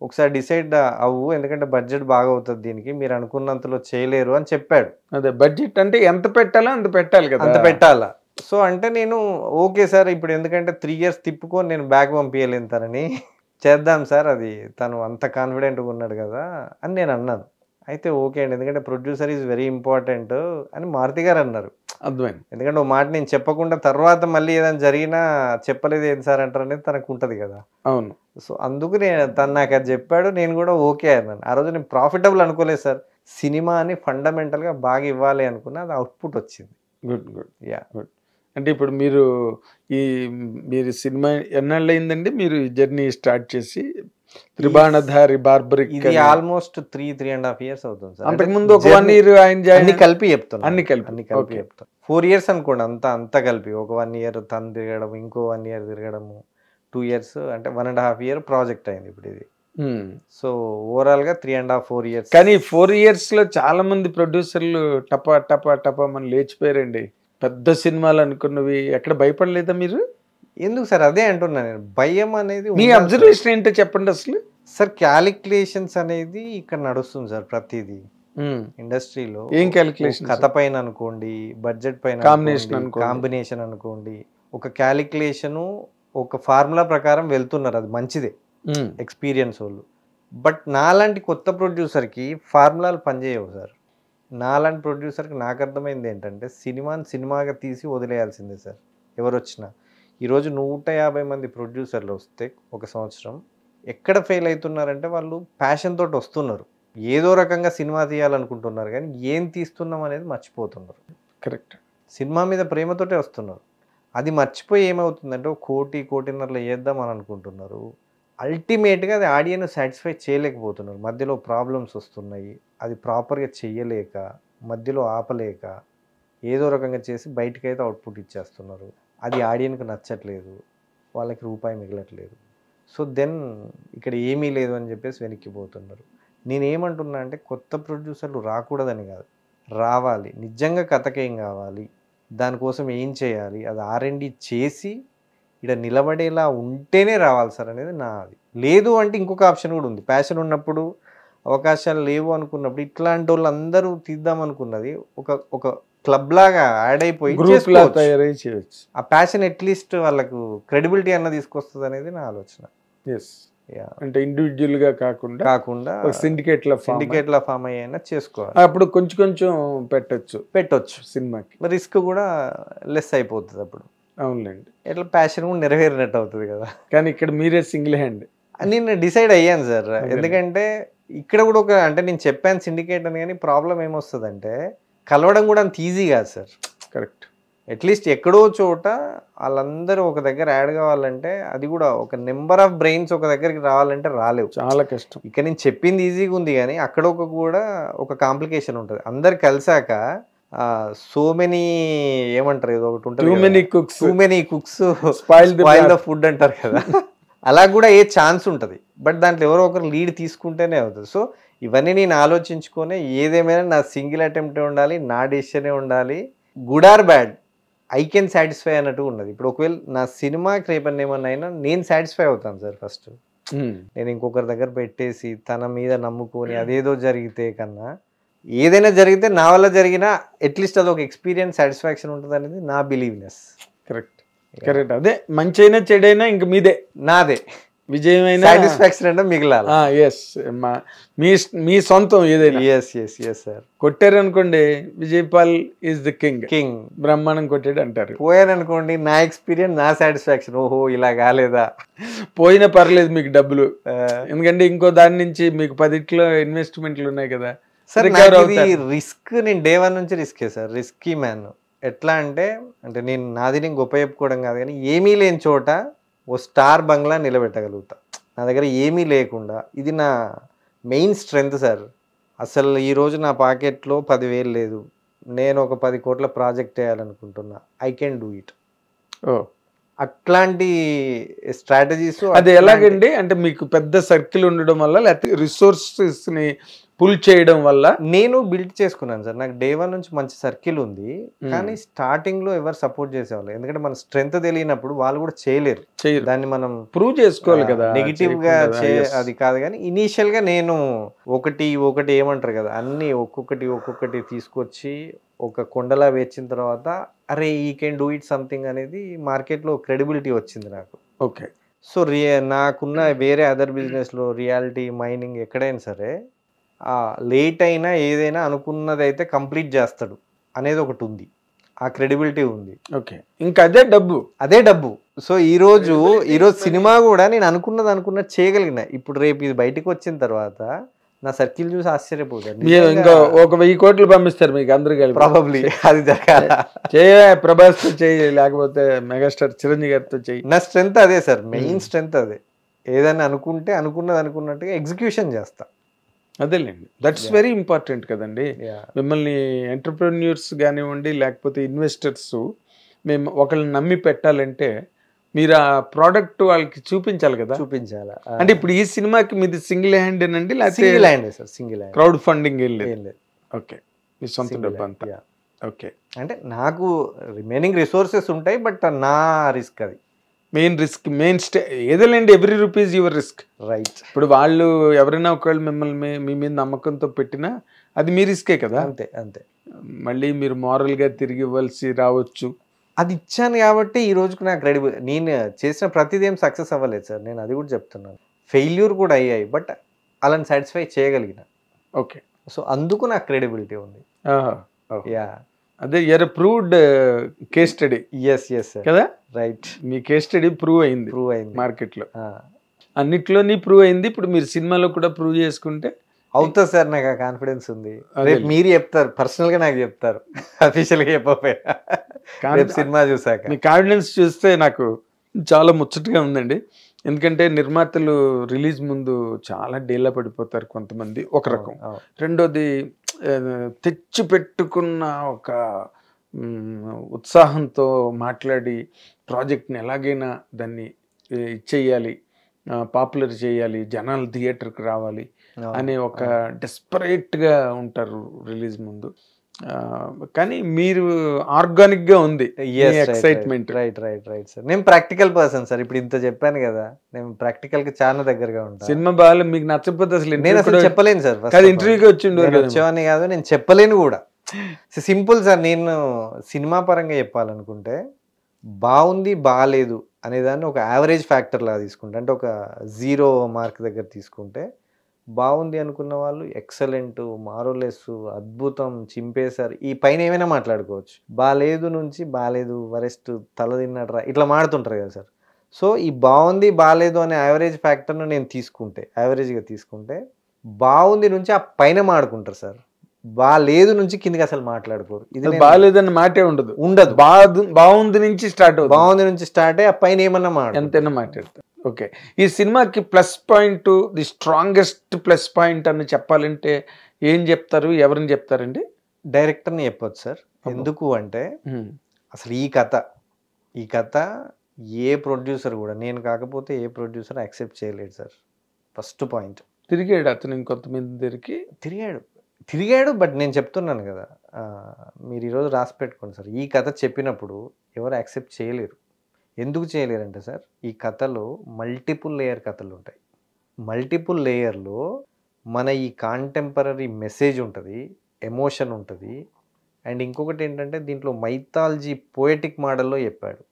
ఒకసారి డిసైడ్ అవ్వు, ఎందుకంటే బడ్జెట్ బాగా అవుతుంది దీనికి, మీరు అనుకున్నంతలో చేయలేరు అని చెప్పాడు. అదే బడ్జెట్ అంటే ఎంత పెట్టాలో అంత పెట్టాలి కదా, అంత పెట్టాలా. సో అంటే నేను ఓకే సార్, ఇప్పుడు ఎందుకంటే 3 years తిప్పుకొని నేను బ్యాక్ పంపించలేను తనని, చేద్దాం సార్, అది తను అంత కాన్ఫిడెంట్గా ఉన్నాడు కదా అని నేను అన్నాను. అయితే ఓకే అండి, ఎందుకంటే ప్రొడ్యూసర్ ఈజ్ వెరీ ఇంపార్టెంట్ అని మారుతి గారు అన్నారు. అర్థమైంది. ఎందుకంటే ఒక మాట నేను చెప్పకుండా తర్వాత మళ్ళీ ఏదైనా జరిగినా చెప్పలేదు ఏం సార్ అంటారు అనేది తనకు ఉంటుంది కదా. అవును. సో అందుకు తను నాకు అది చెప్పాడు, నేను కూడా ఓకే అన్నాను. ఆ రోజు నేను ప్రాఫిటబుల్ అనుకోలేదు సార్, సినిమాని ఫండమెంటల్గా బాగా ఇవ్వాలి అనుకున్నా, అది అవుట్పుట్ వచ్చింది. Good good. యా. గుడ్. అంటే ఇప్పుడు మీరు సినిమా ఎన్నాళ్ళు అయిందండి మీరు ఈ జర్నీ స్టార్ట్ చేసి? త్రిబాణధారి బార్బరిక్ ఇది ఆల్మోస్ట్ 3.5 years అవుతుంది సార్. అంతకుముందు ఒక 1 year ఆయన అన్ని కలిపి చెప్తాను, అన్ని కలిపి చెప్తాను. 4 years అనుకోండి, అంతా కలిపి. ఒక 1 year తను తిరగడం, ఇంకో 1 year తిరగడము, 2 years అంటే 1.5 year ప్రాజెక్ట్ అయింది ఇప్పుడు ఇది. సో ఓవరాల్ గా 3.5-4 years. కానీ 4 years లో చాలా మంది ప్రొడ్యూసర్లు టపా టపా టపా మన లేచిపోయారండి. పెద్ద సినిమాలు అనుకున్నవి ఎక్కడ భయపడలేదా మీరు? ఎందుకు సార్, అదే అంటున్నా నేను, భయం అనేది. మీ అబ్జర్వేషన్ ఏంటో చెప్పండి అసలు. సార్ క్యాలిక్యులేషన్స్ అనేది ఇక్కడ నడుస్తుంది సార్ ప్రతిదీ ఇండస్ట్రీలో. ఏం క్యాలిక్యులేషన్? కథ పైన అనుకోండి, బడ్జెట్ పైన, కాంబినేషన్ అనుకోండి, ఒక క్యాలిక్యులేషను, ఒక ఫార్ములా ప్రకారం వెళ్తున్నారు. అది మంచిదే ఎక్స్పీరియన్స్ వాళ్ళు. బట్ నాలాంటి కొత్త ప్రొడ్యూసర్కి ఫార్ములాలు పనిచేయవు సార్. నాలాంటి ప్రొడ్యూసర్కి నాకు అర్థమైంది ఏంటంటే, సినిమాని సినిమాగా తీసి వదిలేయాల్సిందే సార్ ఎవరు వచ్చినా. ఈరోజు 150 మంది ప్రొడ్యూసర్లు వస్తే ఒక సంవత్సరం ఎక్కడ ఫెయిల్ అవుతున్నారంటే, వాళ్ళు ప్యాషన్ తోటి వస్తున్నారు, ఏదో రకంగా సినిమా తీయాలనుకుంటున్నారు, కానీ ఏం తీస్తున్నాం అనేది మర్చిపోతున్నారు. కరెక్ట్. సినిమా మీద ప్రేమతోటే వస్తున్నారు. అది మర్చిపోయి ఏమవుతుందంటే, 1-1.5 చేద్దాం అని అనుకుంటున్నారు. అల్టిమేట్గా అది ఆడియన్స్ సాటిస్ఫై చేయలేకపోతున్నారు. మధ్యలో ప్రాబ్లమ్స్ వస్తున్నాయి, అది ప్రాపర్గా చెయ్యలేక, మధ్యలో ఆపలేక, ఏదో రకంగా చేసి బయటకైతే అవుట్పుట్ ఇచ్చేస్తున్నారు. అది ఆడియన్కి నచ్చట్లేదు, వాళ్ళకి రూపాయి మిగలట్లేదు. సో దెన్ ఇక్కడ ఏమీ లేదు అని చెప్పేసి వెనక్కిపోతున్నారు. నేనేమంటున్నా అంటే, కొత్త ప్రొడ్యూసర్లు రాకూడదని కాదు, రావాలి. నిజంగా కథకేం కావాలి, దానికోసం ఏం చేయాలి, అది R&D చేసి ఇక్కడ నిలబడేలా ఉంటేనే రావాలి సార్ అనేది నాది. లేదు అంటే ఇంకొక ఆప్షన్ కూడా ఉంది. ప్యాషన్ ఉన్నప్పుడు, అవకాశాలు లేవు అనుకున్నప్పుడు, ఇట్లాంటి వాళ్ళు అందరూ తీద్దాం అనుకున్నది ఒక క్లబ్ లాగా యాడ్ అయిపోయి చేయవచ్చు. ఆ ప్యాషన్ అట్లీస్ట్ వాళ్ళకు క్రెడిబిలిటీ అన్న తీసుకొస్తుంది అనేది నా ఆలోచన. అంటే ఇండివిజువల్ గా కాకుండా సిండికేట్ లా ఫామ్ అయ్యైనా చేసుకోవాలి. అప్పుడు కొంచెం పెట్టొచ్చు సినిమాకి. రిస్క్ కూడా లెస్ అయిపోతుంది అప్పుడు. అవునులేండి. ఎట్లా ప్యాషన్ కూడా నెరవేరినట్టు అవుతుంది కదా. కానీ ఇక్కడ మీరే సింగిల్ హ్యాండ్ నేను డిసైడ్ అయ్యాను సార్. ఎందుకంటే ఇక్కడ కూడా అంటే నేను చెప్పాను సిండికేట్ అని, కానీ ప్రాబ్లం ఏమొస్తుందంటే, కలవడం కూడా అంత ఈజీ కాదు సార్. కరెక్ట్. అట్లీస్ట్ ఎక్కడో చోట వాళ్ళందరూ ఒక దగ్గర యాడ్ కావాలంటే, అది కూడా ఒక నెంబర్ ఆఫ్ బ్రెయిన్స్ ఒక దగ్గరికి రావాలంటే రాలేవు, చాలా కష్టం. ఇక్కడ నేను చెప్పింది ఈజీగా ఉంది, కానీ అక్కడ కూడా ఒక కాంప్లికేషన్ ఉంటుంది. అందరు కలిసాక సో మెనీ ఏమంటారు, ఏదో ఒకటి ఉంటుంది, too many cooks spoil the food అంటారు కదా. అలా కూడా ఏ ఛాన్స్ ఉంటుంది. బట్ దాంట్లో ఎవరో ఒకరు లీడ్ తీసుకుంటేనే అవుతుంది. సో ఇవన్నీ నేను ఆలోచించుకొని, ఏదేమైనా నా సింగిల్ అటెంప్టే ఉండాలి, నా డెసిషనే ఉండాలి, good or bad I can satisfy అన్నట్టు ఉన్నది. ఇప్పుడు ఒకవేళ నా సినిమాకి రేపన్న ఏమన్నా అయినా నేను సాటిస్ఫై అవుతాను సార్. ఫస్ట్ నేను ఇంకొకరి దగ్గర పెట్టేసి తన మీద నమ్ముకొని అదేదో జరిగితే కన్నా, ఏదైనా జరిగితే నా వల్ల జరిగినా అట్లీస్ట్ అది ఒక ఎక్స్పీరియన్స్, సాటిస్ఫాక్షన్ ఉంటుంది అనేది నా బిలీవ్నెస్. కరెక్ట్. అదే మంచి అయినా చెడైనా ఇంక మీదే, నాదే విజయమైన సాటిస్ఫాక్షన్ అంటే మిగిలాలి. మీ సొంతం ఏదైనా. సార్ కొట్టారనుకోండి, విజయపాల్ ఈజ్ ద కింగ్, బ్రహ్మాండం కొట్టాడు అంటారు. పోయారనుకోండి, నా ఎక్స్పీరియన్స్, నా సాటిస్ఫాక్షన్, ఓహో ఇలా కాలేదా, పోయినా పర్లేదు మీకు డబ్బులు, ఎందుకంటే ఇంకో దాని నుంచి మీకు 10 ఇన్వెస్ట్మెంట్లు ఉన్నాయి కదా సార్. రిస్క్ నేను డే 1 నుంచి రిస్కే సార్, రిస్కీ మ్యాన్. ఎట్లా అంటే నేను నాది నేను గొప్ప చెప్పుకోవడం కాదు, కానీ ఏమీ లేని చోట ఓ స్టార్ బంగ్లా నిలబెట్టగలుగుతా. నా దగ్గర ఏమీ లేకుండా, ఇది నా మెయిన్ స్ట్రెంగ్త్ సార్. అసలు ఈరోజు నా పాకెట్లో 10,000 లేదు, నేను ఒక 10 కోట్ల ప్రాజెక్ట్ చేయాలనుకుంటున్నా, ఐ కెన్ డూ ఇట్. అట్లాంటి స్ట్రాటజీస్. అది ఎలాగండి అంటే, మీకు పెద్ద సర్కిల్ ఉండడం వల్ల, లేకపోతే రిసోర్సెస్ని పుల్ చేయడం వల్ల? నేను బిల్డ్ చేసుకున్నాను సార్. నాకు డే 1 నుంచి మంచి సర్కిల్ ఉంది, కానీ స్టార్టింగ్ లో ఎవరు సపోర్ట్ చేసేవాళ్ళు, ఎందుకంటే మన స్ట్రెంగ్త్ తెలియనప్పుడు వాళ్ళు కూడా చేయలేరు. దాన్ని మనం ప్రూవ్ చేసుకోవాలి కదా. నెగిటివ్ గా అది కాదు, కానీ ఇనీషియల్ గా నేను ఒకటి ఏమంటారు కదా, అన్ని ఒక్కొక్కటి తీసుకొచ్చి ఒక కొండలా వేచిన తర్వాత, అరే ఈ కెన్ డూ ఇట్ సంథింగ్ అనేది మార్కెట్లో క్రెడిబిలిటీ వచ్చింది నాకు. ఓకే. సో నాకున్న వేరే అదర్ బిజినెస్లో, రియాలిటీ, మైనింగ్, ఎక్కడైనా సరే లేట్ అయినా ఏదైనా అనుకున్నదైతే కంప్లీట్ చేస్తాడు అనేది ఒకటి ఉంది. ఆ క్రెడిబిలిటీ ఉంది. ఓకే, ఇంకా అదే డబ్బు. సో ఈరోజు సినిమా కూడా నేను అనుకున్నది చేయగలిగిన. ఇప్పుడు రేపు ఇది బయటకు వచ్చిన తర్వాత నా సర్కిల్ చూసి ఆశ్చర్యపోతారు. ఇంకా ఒక 1000 కోట్లు పంపిస్తారు మీకు అందరికి. ప్రాబబ్లీ అది జరగాల. ప్రభాస్ తో చేయి, లేకపోతే మెగాస్టార్ చిరంజీవి గారితో చేయి. నా స్ట్రెంత్ అదే సార్, మెయిన్ స్ట్రెంత్ అదే. ఏదైనా అనుకుంటే అనుకున్నట్టుగా ఎగ్జిక్యూషన్ చేస్తా. అదేలేండి, దట్స్ వెరీ ఇంపార్టెంట్ కదండి. మిమ్మల్ని ఎంటర్ప్రెన్యూర్స్ కానివ్వండి, లేకపోతే ఇన్వెస్టర్స్ మేము ఒకళ్ళని నమ్మి పెట్టాలంటే మీరు ఆ ప్రోడక్ట్ వాళ్ళకి చూపించాలి కదా. చూపించాలా అంటే ఇప్పుడు ఈ సినిమాకి మీది సింగిల్ హ్యాండ్ అండి, లేకపోతే single hand sir? Single hand. Crowd funding ఏం లేదు. ఓకే, మీ సొంత డబ్బు అంతా. ఓకే, అంటే నాకు రిమైనింగ్ రిసోర్సెస్ ఉంటాయి, బట్ నా రిస్క్ అది. మెయిన్ రిస్క్, ఏదేలేండి, every rupees your risk. Right. ఇప్పుడు వాళ్ళు ఎవరైనా ఒకవేళ మిమ్మల్ని మీ మీద నమ్మకంతో పెట్టినా అది మీ రిస్కే కదా. అంతే. మళ్ళీ మీరు మారల్గా తిరిగి ఇవ్వాల్సి రావచ్చు. అది ఇచ్చాను కాబట్టి ఈ రోజుకు నాకు క్రెడిబుల్. నేను చేసిన ప్రతిదీ ఏం సక్సెస్ అవ్వలేదు సార్, నేను అది కూడా చెప్తున్నాను. ఫెయిల్యూర్ కూడా అయ్యాయి, బట్ అలాని సాటిస్ఫై చేయగలిగిన. ఓకే, సో అందుకు నాకు క్రెడిబిలిటీ ఉంది. యా, అదే your proved case study. Yes sir కదా. రైట్. మీ కేస్ స్టడీ ప్రూవ్ అయింది మార్కెట్లో, అన్నిట్లోని ప్రూవ్ అయింది. ఇప్పుడు మీరు సినిమాలో కూడా ప్రూవ్ చేసుకుంటే అవుతా సార్, నాకు ఆ కాన్ఫిడెన్స్ ఉంది. రేపు మీరు చెప్తారు, పర్సనల్ గా నాకు చెప్తారు, అఫీషియల్ గా చెప్పకపోయా. సినిమా చూసాక మీ కాన్ఫిడెన్స్ చూస్తే నాకు చాలా ముచ్చటగా ఉందండి. ఎందుకంటే నిర్మాతలు రిలీజ్ ముందు చాలా డీలా పడిపోతారు కొంతమంది, ఒక రకం. రెండోది తెచ్చి పెట్టుకున్న ఒక ఉత్సాహంతో మాట్లాడి ప్రాజెక్ట్ని ఎలాగైనా దాన్ని ఇచ్చేయాలి, పాపులర్ చేయాలి, జనాలు థియేటర్కి రావాలి అనే ఒక డెస్పరేట్గా ఉంటారు రిలీజ్ ముందు. కానీ మీరు ఆర్గానిక్ గా ఉంది ఎక్సైట్మెంట్. Right sir. నేను ప్రాక్టికల్ పర్సన్ సార్. ఇప్పుడు ఇంత చెప్పాను కదా, నేను ప్రాక్టికల్ కి చాలా దగ్గరగా ఉంటాను. సినిమా బాగా మీకు నచ్చకపోతే అసలు నేను అసలు చెప్పలేను సార్. ఇంటర్వ్యూకి వచ్చేవాని కాదు, నేను చెప్పలేను కూడా. Simple sir. నేను సినిమా పరంగా చెప్పాలనుకుంటే బాగుంది బాగాలేదు అనేదాన్ని ఒక యావరేజ్ ఫ్యాక్టర్ లాగా తీసుకుంటే, అంటే ఒక 0 మార్క్ దగ్గర తీసుకుంటే, బాగుంది అనుకున్న వాళ్ళు ఎక్సలెంట్, మారోలెస్, అద్భుతం, చింపేశారు, ఈ పైన ఏమైనా మాట్లాడుకోవచ్చు. బాలేదు నుంచి బాలేదు, వరెస్ట్, తల తిన్నట్రా, ఇట్లా మాడుతుంటారు కదా సార్. సో ఈ బాగుంది బాగాలేదు అనే యావరేజ్ ఫ్యాక్టర్ను నేను తీసుకుంటే, యావరేజ్గా తీసుకుంటే, బాగుంది నుంచి ఆ పైన మాడుకుంటారు సార్. బాలేదు నుంచి కిందికి అసలు మాట్లాడుకోరు. ఇది బాగాలేదని మాటే ఉండదు. బాగుంది నుంచి స్టార్ట్ అవుతుంది. బాగుంది నుంచి స్టార్ట్ అయ్యి ఆ పైన ఏమన్నా ఎంతైనా మాట్లాడతారు. ఓకే, ఈ సినిమాకి plus point, the strongest plus point అని చెప్పాలంటే ఏం చెప్తారు, ఎవరిని చెప్తారండి? డైరెక్టర్ని చెప్పొచ్చు సార్. ఎందుకు అంటే అసలు ఈ కథ ఏ ప్రొడ్యూసర్ కూడా, నేను కాకపోతే ఏ ప్రొడ్యూసర్ యాక్సెప్ట్ చేయలేడు సార్. First point. తిరిగాడు అతను ఇంకొంతమంది దగ్గరికి, తిరిగాడు. బట్ నేను చెప్తున్నాను కదా, మీరు ఈరోజు రాసి పెట్టుకోండి సార్, ఈ కథ చెప్పినప్పుడు ఎవరు యాక్సెప్ట్ చేయలేరు. ఎందుకు చేయలేరంటే సార్, ఈ కథలో మల్టిపుల్ లేయర్ కథలు ఉంటాయి. మల్టిపుల్ లేయర్లో మన ఈ కాంటెంపరీ మెసేజ్ ఉంటుంది, ఎమోషన్ ఉంటుంది. అండ్ ఇంకొకటి ఏంటంటే దీంట్లో మైథాలజీ పోయటిక్ మోడల్లో చెప్పాడు.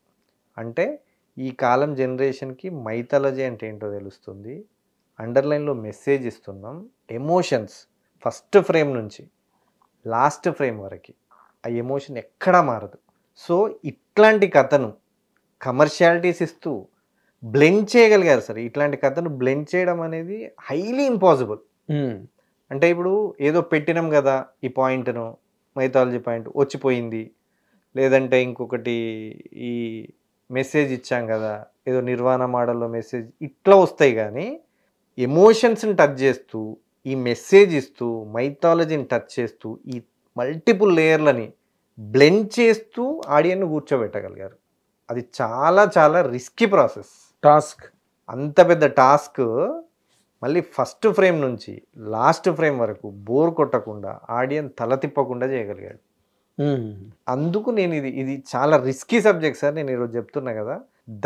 అంటే ఈ కాలం జనరేషన్కి మైథాలజీ అంటే ఏంటో తెలుస్తుంది, అండర్లైన్లో మెసేజ్ ఇస్తున్నాం. ఎమోషన్స్ ఫస్ట్ ఫ్రేమ్ నుంచి లాస్ట్ ఫ్రేమ్ వరకు ఆ ఎమోషన్ ఎక్కడా మారదు. సో ఇట్లాంటి కథను కమర్షియాలిటీస్ ఇస్తూ బ్లెండ్ చేయగలిగారు సార్. ఇట్లాంటి కథను బ్లెండ్ చేయడం అనేది హైలీ ఇంపాసిబుల్. అంటే ఇప్పుడు ఏదో పెట్టినాం కదా ఈ పాయింట్ను, మైథాలజీ పాయింట్ వచ్చిపోయింది, లేదంటే ఇంకొకటి ఈ మెసేజ్ ఇచ్చాం కదా, ఏదో నిర్వాణ మోడల్లో మెసేజ్, ఇట్లా వస్తాయి. కానీ ఎమోషన్స్ని టచ్ చేస్తూ, ఈ మెసేజ్ ఇస్తూ, మైథాలజీని టచ్ చేస్తూ, ఈ మల్టిపుల్ లేయర్లని బ్లెండ్ చేస్తూ ఆడియన్ను కూర్చోబెట్టగలిగారు. అది చాలా చాలా రిస్కీ ప్రాసెస్, టాస్క్. అంత పెద్ద టాస్క్ మళ్ళీ ఫస్ట్ ఫ్రేమ్ నుంచి లాస్ట్ ఫ్రేమ్ వరకు బోర్ కొట్టకుండా, ఆడియన్ తల తిప్పకుండా చేయగలిగాడు. అందుకు నేను ఇది చాలా రిస్కీ సబ్జెక్ట్ సార్. నేను ఈరోజు చెప్తున్నా కదా,